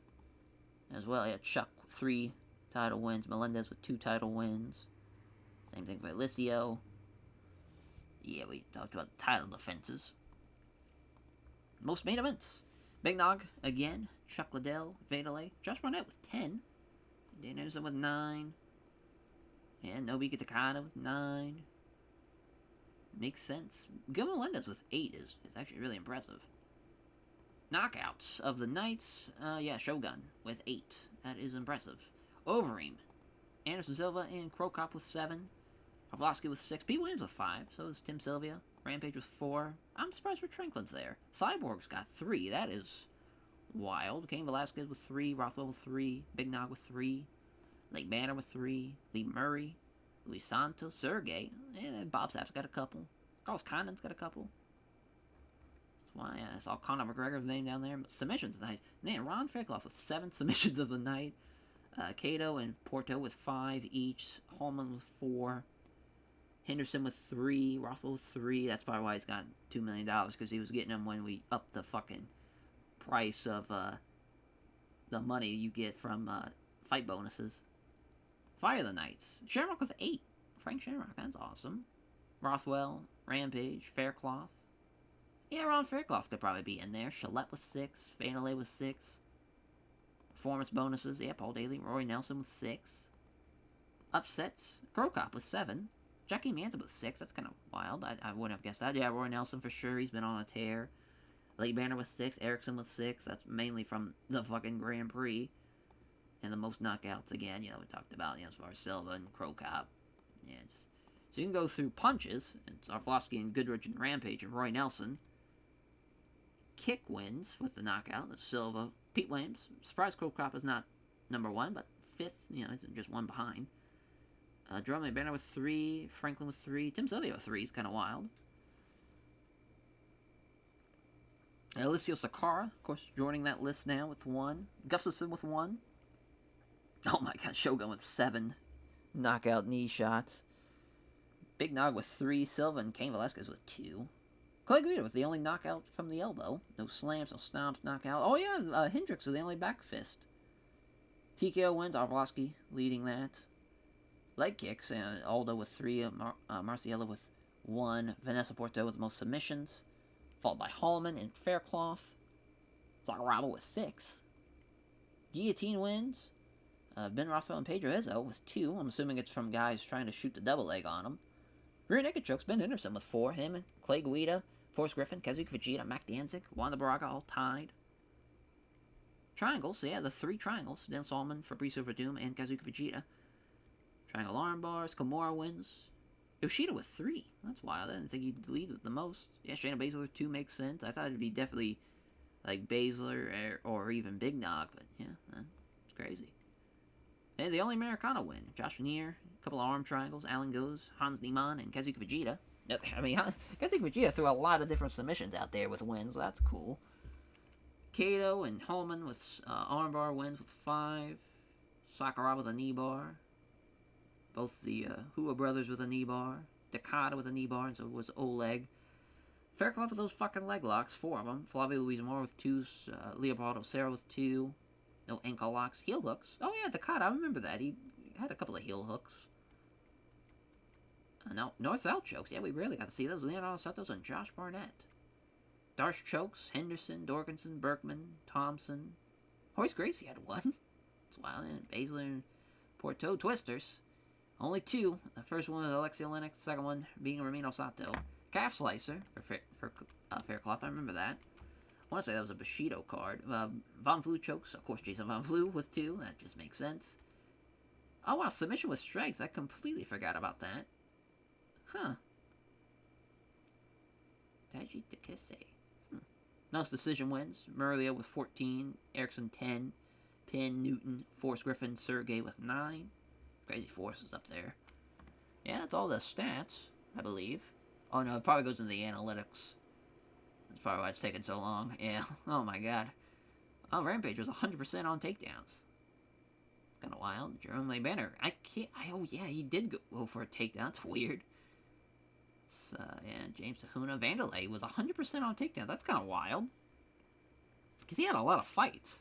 as well. Yeah, Chuck with 3 title wins, Melendez with 2 title wins. Same thing for Alicio. Yeah, we talked about title defenses. Most main events. Big Nog again, Chuck Liddell, Vanderlei, Josh Barnett with 10, Dan Anderson with 9, and Nobiki Takada with 9. Makes sense. Gil Melendez with 8 is actually really impressive. Knockouts of the nights, Shogun with 8. That is impressive. Overeem, Anderson Silva, and Crow Cop with 7. Arlovsky with 6. Pete Williams with 5. So is Tim Sylvia. Rampage with 4. I'm surprised Rich Franklin's there. Cyborg's got 3. That is wild. Cain Velasquez with 3. Rothwell with 3. Big Nog with 3. Lake Banner with 3. Lee Murray. Luis Santos. Sergey. And Bob Sapp's got a couple. Carlos Condon's got a couple. That's why I saw Conor McGregor's name down there. Submissions tonight. Man, Ron Fairclough with 7 submissions of the night. Cato and Porto with 5 each. Hallman with 4. Henderson with 3, Rothwell with 3. That's probably why he's got $2 million, because he was getting them when we upped the fucking price of the money you get from fight bonuses. Fire the Knights. Shamrock with 8. Frank Shamrock, that's awesome. Rothwell, Rampage, Fairclough. Yeah, Ron Fairclough could probably be in there. Shalette with 6, Vanderlei with 6. Performance bonuses, Paul Daly, Roy Nelson with 6. Upsets, Crow Cop with 7. Jackie Manta with 6. That's kind of wild. I wouldn't have guessed that. Yeah, Roy Nelson for sure. He's been on a tear. Lake Banner with 6. Erickson with 6. That's mainly from the fucking Grand Prix. And the most knockouts again. We talked about, as far as Silva and Crow Cop. Yeah, so you can go through punches. It's Arlovsky and Goodrich and Rampage and Roy Nelson. Kick wins with the knockout. That's Silva. Pete Williams. Surprised Crow Cop is not number 1, but 5th. He's just 1 behind. Jerome Banner with 3, Franklin with 3, Tim Sylvia with 3 is kind of wild. Alicio Sakara, of course, joining that list now with 1. Gustafson with 1. Oh my god, Shogun with 7 knockout knee shots. Big Nog with 3, Silva and Cain Velasquez with 2. Clay Guida with the only knockout from the elbow. No slams, no stomps, knockout. Oh yeah, Hendricks with the only back fist. TKO wins, Arlovsky leading that. Leg kicks, Aldo with 3, Marciello with 1, Vanessa Porto with the most submissions, followed by Hallman and Fairclough. Sakuraba with 6. Guillotine wins, Ben Rothwell and Pedro Izzo with 2. I'm assuming it's from guys trying to shoot the double leg on him. Rear naked chokes, Ben Henderson with 4, him and Clay Guida, Forrest Griffin, Kazuki Fujita, Mac Danzig, Wanda Baraga all tied. Triangles, the 3 triangles, Dan Solomon, Fabrizio Verdum, and Kazuki Fujita. Triangle arm bars. Kimura wins. Yoshida with 3. That's wild. I didn't think he'd lead with the most. Yeah, Shayna Baszler with 2 makes sense. I thought it'd be definitely like Baszler or even Big Nog, but yeah, it's crazy. And the only Americana win. Josh Neer, a couple of arm triangles. Alan Goes, Hans Niemann, and Kazuki Fujita. I mean, Kazuki Fujita threw a lot of different submissions out there with wins. That's cool. Kato and Hallman with armbar wins with 5. Sakuraba with a knee bar. Both the Hua brothers with a knee bar. Takada with a knee bar, and so was Oleg. Fairclough with those fucking leg locks, 4 of them. Flavio Luis Moore with 2. Leopoldo Serra with 2. No ankle locks. Heel hooks. Oh yeah, Takata, I remember that. He had a couple of heel hooks. No, north-south chokes. Yeah, we rarely got to see those. Leonardo Santos and Josh Barnett. Darce chokes. Henderson, Dorkinson, Berkman, Thompson. Horace Gracie had 1. That's wild. And Baszler and Porto twisters. Only 2. The first one was Alexi Olenek. The second one being Ramiro Sato. Calf slicer for Fairclough. I remember that. I want to say that was a Bushido card. Von Flue chokes. Of course, Jason Von Flue with 2. That just makes sense. Oh, wow. Submission with strikes. I completely forgot about that. Huh. Taiji Takese. Most decision wins. Murillo with 14. Erickson 10. Pin, Newton, Force Griffin, Sergey with 9. Crazy Force is up there. Yeah, that's all the stats, I believe. Oh no, it probably goes into the analytics. That's probably why it's taking so long. Yeah. Oh my god. Oh, Rampage was 100% on takedowns. Kind of wild. Jerome Le Banner. Oh yeah, he did go for a takedown. That's weird. And James Sahuna. Vandalay was 100% on takedowns. That's kind of wild. Because he had a lot of fights.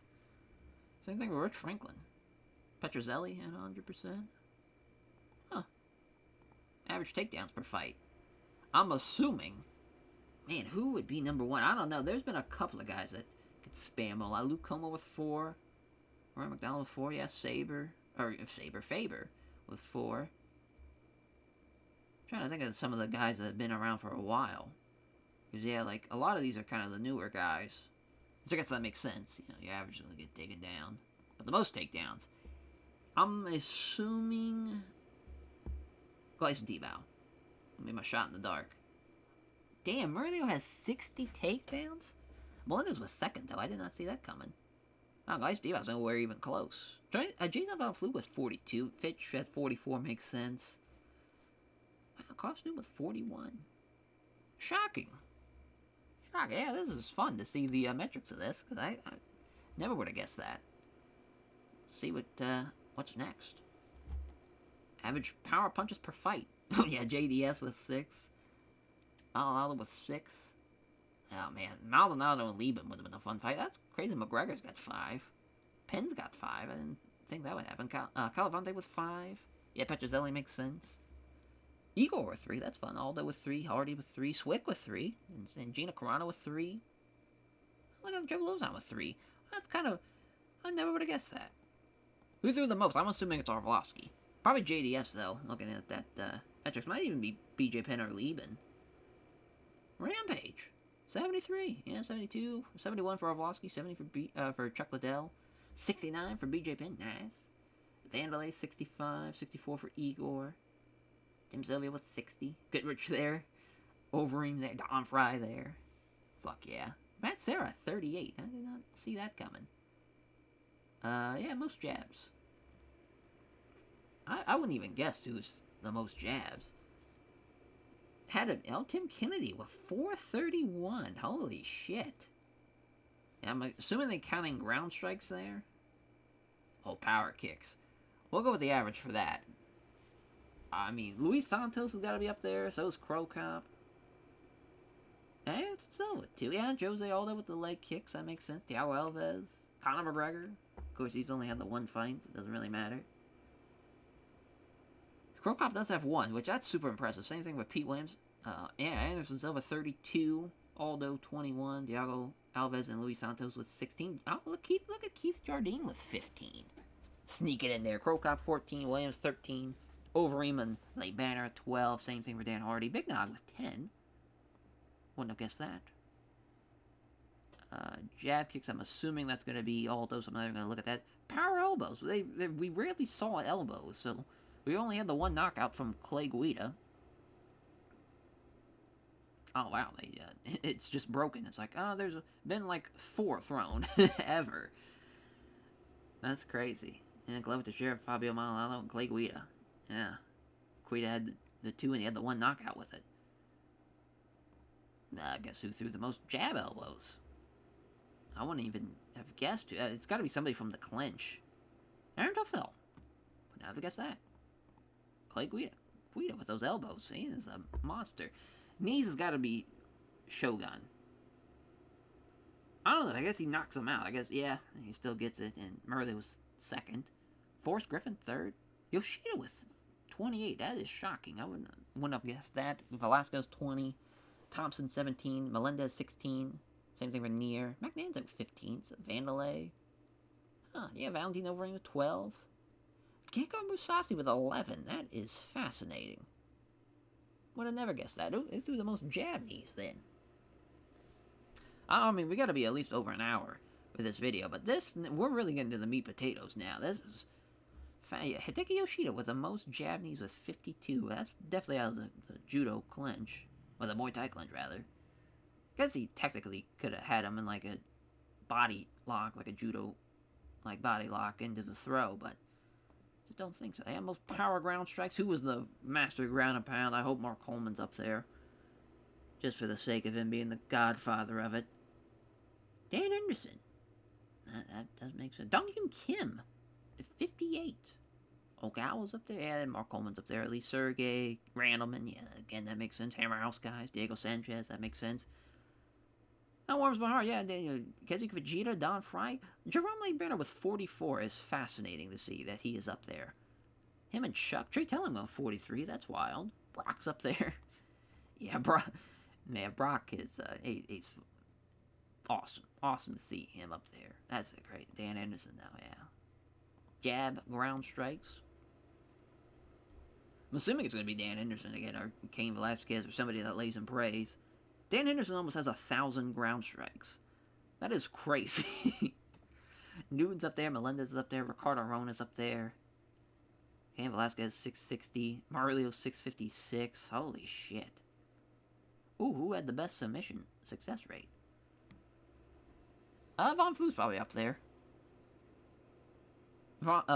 Same thing with Rich Franklin. Petrozelli had 100%. Huh. Average takedowns per fight. I'm assuming, man, who would be number 1? I don't know. There's been a couple of guys that could spam a lot. Luke Como with 4. Roy McDonald with 4. Yeah, Faber with 4. I'm trying to think of some of the guys that have been around for a while. Because, yeah, like, a lot of these are kind of the newer guys. Which I guess that makes sense. You know, your average is going to get taken down. But the most takedowns, I'm assuming Gleison Tebow. Made my shot in the dark. Damn, Murillo has 60 takedowns? Melendez was second, though. I did not see that coming. Oh, Gleison Tebow's nowhere even close. Jason Von Flue with 42. Fitch at 44 makes sense. Carlos Newman with 41. Shocking. Yeah, this is fun to see the metrics of this, because I never would have guessed that. See what's next. Average power punches per fight. Oh yeah, JDS with 6. Maldonado with 6. Oh man, Maldonado and Lieben would have been a fun fight. That's crazy. McGregor's got 5. Penn's got 5. I didn't think that would happen. Calavante with 5. Yeah, Petrozelli makes sense. Igor with 3, that's fun. Aldo with 3, Hardy with 3, Swick with 3, and Gina Carano with 3. Look at Joe Lozon with 3. That's kind of... I never would have guessed that. Who threw the most? I'm assuming it's Arlovsky. Probably JDS, though, looking at that metrics. Might even be BJ Penn or Lieben. Rampage. 73. Yeah, 72. 71 for Arlovsky, 70 for Chuck Liddell. 69 for BJ Penn. Nice. Vandalay, 65. 64 for Igor. Tim Sylvia with 60. Goodrich there. Overeem there. Don Fry there. Fuck yeah. Matt Serra, 38. I did not see that coming. Yeah, most jabs. I wouldn't even guess who's the most jabs. Tim Kennedy with 431. Holy shit. Yeah, I'm assuming they're counting ground strikes there. Oh, power kicks. We'll go with the average for that. I mean, Luis Santos has got to be up there. So is Crow Cop. And Silva, too. Yeah, Jose Aldo with the leg kicks. That makes sense. Thiago Alves. Conor McGregor. Of course, he's only had the 1 fight. It doesn't really matter. Crow Cop does have 1, which that's super impressive. Same thing with Pete Williams. Yeah, Anderson Silva, 32. Aldo, 21. Thiago Alves and Luis Santos with 16. Oh, look at Keith Jardine with 15. Sneak it in there. Crow Cop, 14. Williams, 13. Overeem and Le Banner, 12. Same thing for Dan Hardy. Big Nog with 10. Wouldn't have guessed that. Jab kicks, I'm assuming that's going to be Aldo, so I'm not even going to look at that. Power elbows. We rarely saw elbows, so we only had the 1 knockout from Clay Guida. Oh, wow. It's just broken. It's like, oh, there's been like 4 thrown ever. That's crazy. And glove to Sheriff Fabio Maldonado and Clay Guida. Yeah. Guida had the 2 and he had the 1 knockout with it. I guess who threw the most jab elbows? I wouldn't even have guessed. It's got to be somebody from the clinch. Aaron Duffel. Wouldn't have guessed that. Clay Guida. Guida with those elbows. He is a monster. Knees has got to be Shogun. I don't know. I guess he knocks him out. I guess, yeah, he still gets it. And Murley was second. Forrest Griffin, third. Yoshida with 28. That is shocking. I wouldn't have guessed that. Velasquez, 20. Thompson, 17. Melendez, 16. Same thing for Nier. McNair's at 15. So Vandalay. Huh, yeah, Valentino Verino, 12. Genko Musasi with 11. That is fascinating. Would have never guessed that. They threw the most jab knees then. I mean, we gotta be at least over an hour with this video, but we're really getting to the meat potatoes now. This is Hideki Yoshida with the most jab knees with 52. That's definitely out of the judo clinch, or the Muay Thai clinch rather. I guess he technically could have had him in like a body lock, like a judo, like body lock into the throw, but just don't think so. And most power ground strikes. Who was the master ground and pound? I hope Mark Coleman's up there, just for the sake of him being the godfather of it. Dan Anderson. That does make sense. Dong Hyun Kim, 58. Ogawa's up there. Yeah, Mark Coleman's up there. At least Sergey Randleman. Yeah, again, that makes sense. Hammerhouse guys. Diego Sanchez. That makes sense. That warms my heart. Yeah, Keisuke Fujita, Don Fry. Jerome Lee-Banner with 44 is fascinating to see that he is up there. Him and Chuck. Trey Telling 43. That's wild. Brock's up there. Yeah, Brock. Man, Brock is he's awesome. Awesome to see him up there. That's great. Dan Anderson now, yeah. Jab, ground strikes. I'm assuming it's going to be Dan Anderson again, or Cain Velasquez, or somebody that lays in praise. Dan Henderson almost has 1,000 ground strikes. That is crazy. Newton's up there, Melendez is up there, Ricardo Rona's up there. Cain Velasquez 660, Mario 656. Holy shit. Ooh, who had the best submission success rate? Von Flu's probably up there.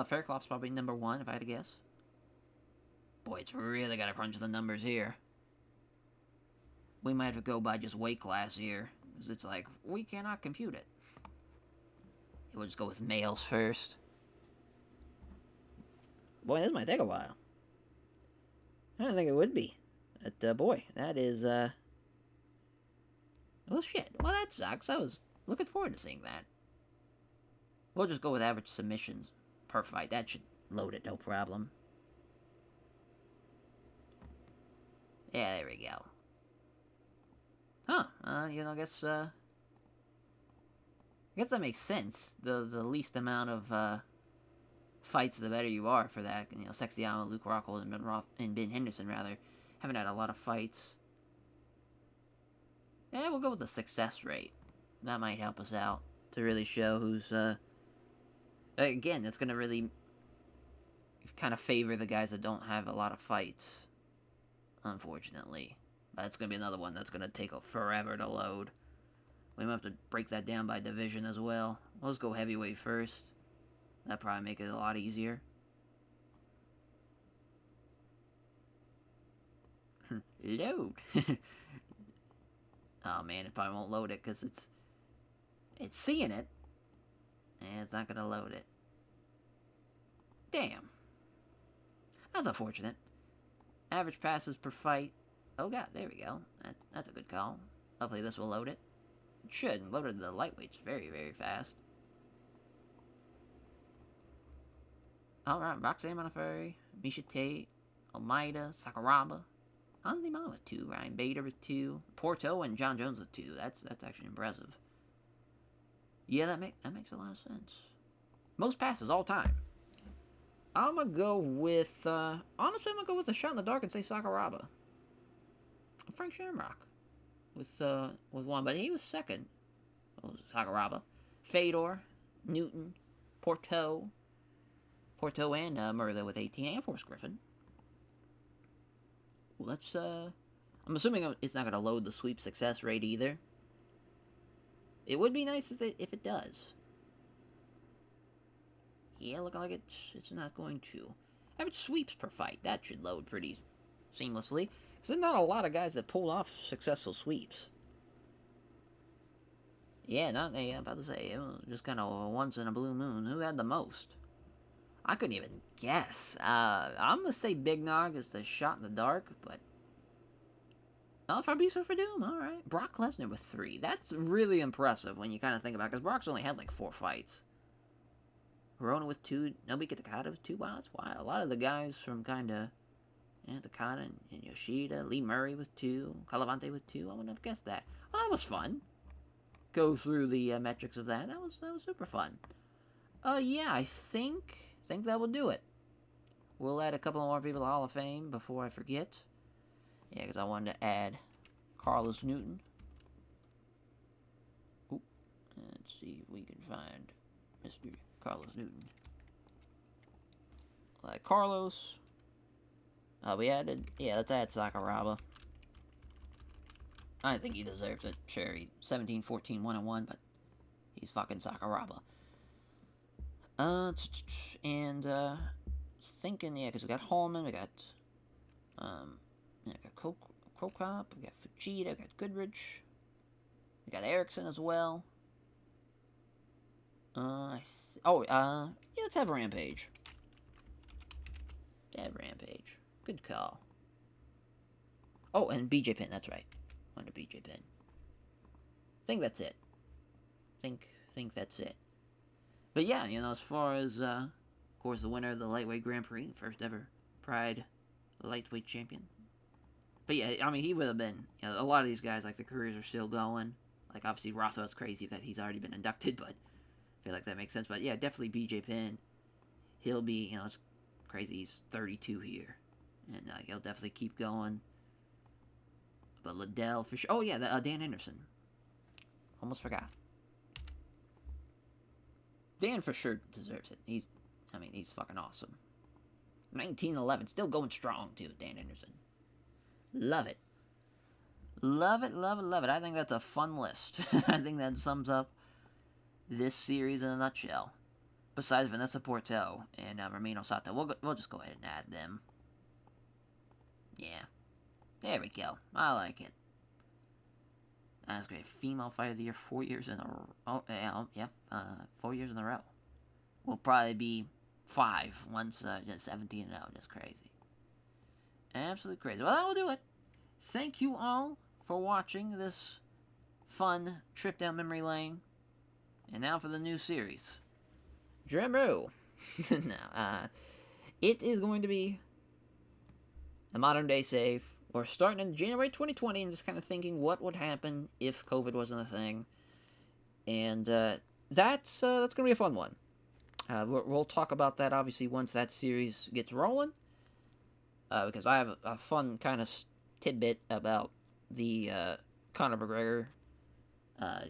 Fairclough's probably number 1, if I had to guess. Boy, it's really got to crunch the numbers here. We might have to go by just weight class here, because it's like, we cannot compute it. We'll just go with males first. Boy, this might take a while. I didn't think it would be. But, boy, that is, well, shit. Well, that sucks. I was looking forward to seeing that. We'll just go with average submissions per fight. That should load it, no problem. Yeah, there we go. Huh, I guess that makes sense. The least amount of, fights, the better you are for that. Sexyama, Luke Rockhold, and Ben Henderson, rather, haven't had a lot of fights. Yeah, we'll go with the success rate. That might help us out to really show who's, again, that's going to really kind of favor the guys that don't have a lot of fights, unfortunately. That's going to be another one that's going to take forever to load. We might have to break that down by division as well. Let's go heavyweight first. That'd probably make it a lot easier. Load. Oh man, it probably won't load it because it's seeing it, and it's not going to load it. Damn. That's unfortunate. Average passes per fight. Oh god, there we go. That's a good call. Hopefully this will load it. It should. Loaded the lightweights very, very fast. Alright, Roxanne Modafferi, Misha Tate, Almeida, Sakuraba. Hansi Ma with 2, Ryan Bader with 2, Porto and John Jones with 2. That's actually impressive. Yeah, that makes a lot of sense. Most passes all time. I'm gonna go with honestly I'm gonna go with a shot in the dark and say Sakuraba. Frank Shamrock with 1, but he was second. Sakuraba, Fedor, Newton, Porto and Murtha with 18, and Forrest Griffin. Let's I'm assuming it's not gonna load the sweep success rate either. It would be nice if it does. Yeah, looking like it's not going to. Average sweeps per fight. That should load pretty seamlessly. There's not a lot of guys that pull off successful sweeps. Yeah, I'm about to say, it was just kind of a once in a blue moon. Who had the most? I couldn't even guess. I'm going to say Big Nog is the shot in the dark, but Fabricio Verdum, alright. Brock Lesnar with 3. That's really impressive when you kind of think about it, because Brock's only had like 4 fights. Corona with 2, Nobiki Takada with 2. Wow, that's wild. A lot of the guys from kind of, Takada and Yoshida, Lee Murray with 2, Calavante with 2. I wouldn't have guessed that. Well, that was fun. Go through the metrics of that. That was super fun. Yeah, I think that will do it. We'll add a couple more people to Hall of Fame before I forget. Yeah, because I wanted to add Carlos Newton. Oop. Let's see if we can find Mr. Carlos Newton. Like Carlos. We added... Yeah, let's add Sakuraba. I think he deserves it. Sure, he's 17, 14, 1-1, but he's fucking Sakuraba. Thinking, yeah, because we got Hallman, we got, Krokop, we got Fujita, we got Goodrich, we got Erickson as well. Yeah, let's have Rampage. Good call. Oh, and BJ Penn, that's right. Wanted BJ Penn. Think that's it. Think that's it. But yeah, as far as, of course, the winner of the Lightweight Grand Prix, first ever Pride Lightweight Champion. But yeah, I mean, he would have been, a lot of these guys, like, the careers are still going. Like, obviously, Rothwell's crazy that he's already been inducted, but I feel like that makes sense. But yeah, definitely BJ Penn. He'll be, it's crazy, he's 32 here. And he'll definitely keep going. But Liddell, for sure. Oh, yeah, Dan Henderson. Almost forgot. Dan for sure deserves it. He's fucking awesome. 1911, still going strong, too, Dan Henderson. Love it. Love it. I think that's a fun list. I think that sums up this series in a nutshell. Besides Vanessa Porto and Romano Sato, we'll just go ahead and add them. Yeah. There we go. I like it. That's great. Female Fighter of the Year 4 years in a row. Oh, yeah. 4 years in a row. Will probably be 5 once just 17-0. Just crazy. Absolutely crazy. Well, that will do it. Thank you all for watching this fun trip down memory lane. And now for the new series. Drumroll. Now, it is going to be a modern day save. We're starting in January 2020 and just kind of thinking what would happen if COVID wasn't a thing. And that's going to be a fun one. We'll talk about that, obviously, once that series gets rolling. Because I have a fun kind of tidbit about the Conor McGregor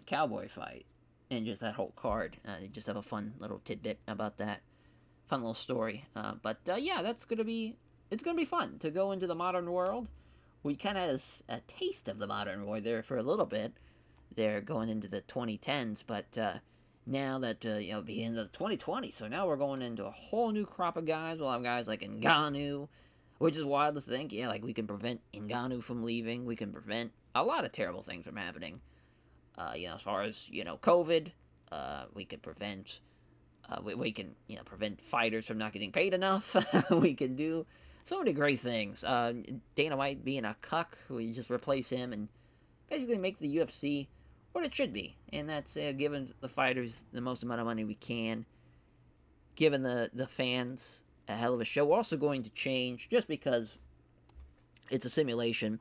Cowboy fight. And just that whole card. Just have a fun little tidbit about that. Fun little story. But yeah, it's going to be fun to go into the modern world. We kind of had a taste of the modern world there for a little bit. They're going into the 2010s, but now that, be into the 2020, so now we're going into a whole new crop of guys. We'll have guys like Ngannou, which is wild to think. Yeah, like we can prevent Ngannou from leaving. We can prevent a lot of terrible things from happening. As far as, COVID, we can prevent, we can, prevent fighters from not getting paid enough. We can do so many great things. Dana White being a cuck, we just replace him and basically make the UFC what it should be. And that's giving the fighters the most amount of money we can, giving the fans a hell of a show. We're also going to change, just because it's a simulation,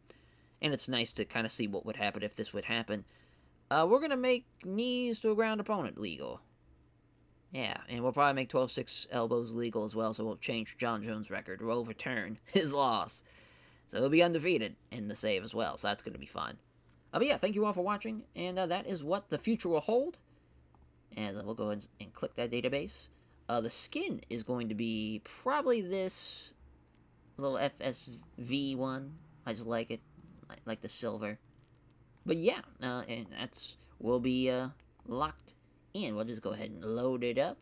and it's nice to kind of see what would happen if this would happen. We're going to make knees to a ground opponent legal. Yeah, and we'll probably make 12-6 elbows legal as well, so we'll change John Jones' record. We'll overturn his loss. So he'll be undefeated in the save as well, so that's going to be fun. But yeah, thank you all for watching, and that is what the future will hold. And we'll go ahead and click that database. The skin is going to be probably this little FSV one. I just like it. I like the silver. But yeah, and will be locked in. We'll just go ahead and load it up.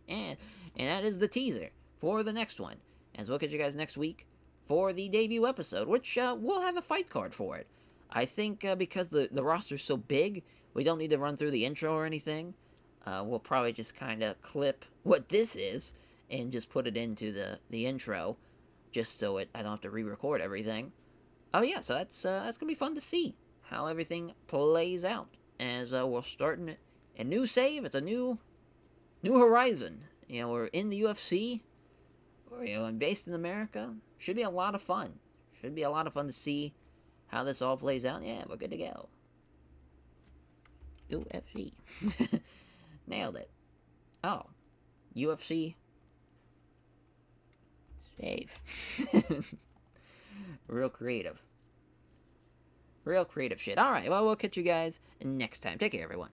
And that is the teaser for the next one. As we'll catch you guys next week for the debut episode, which we'll have a fight card for it. I think because the roster's so big, we don't need to run through the intro or anything. We'll probably just kind of clip what this is and just put it into the intro, just so I don't have to re-record everything. Oh yeah, so that's gonna be fun to see how everything plays out as we're starting a new save. It's a new horizon. You know, we're in the UFC. We're based in America. Should be a lot of fun. Should be a lot of fun to see how this all plays out. Yeah, we're good to go. UFC. Nailed it. Oh, UFC save. Real creative. Real creative shit. Alright, well, we'll catch you guys next time. Take care, everyone.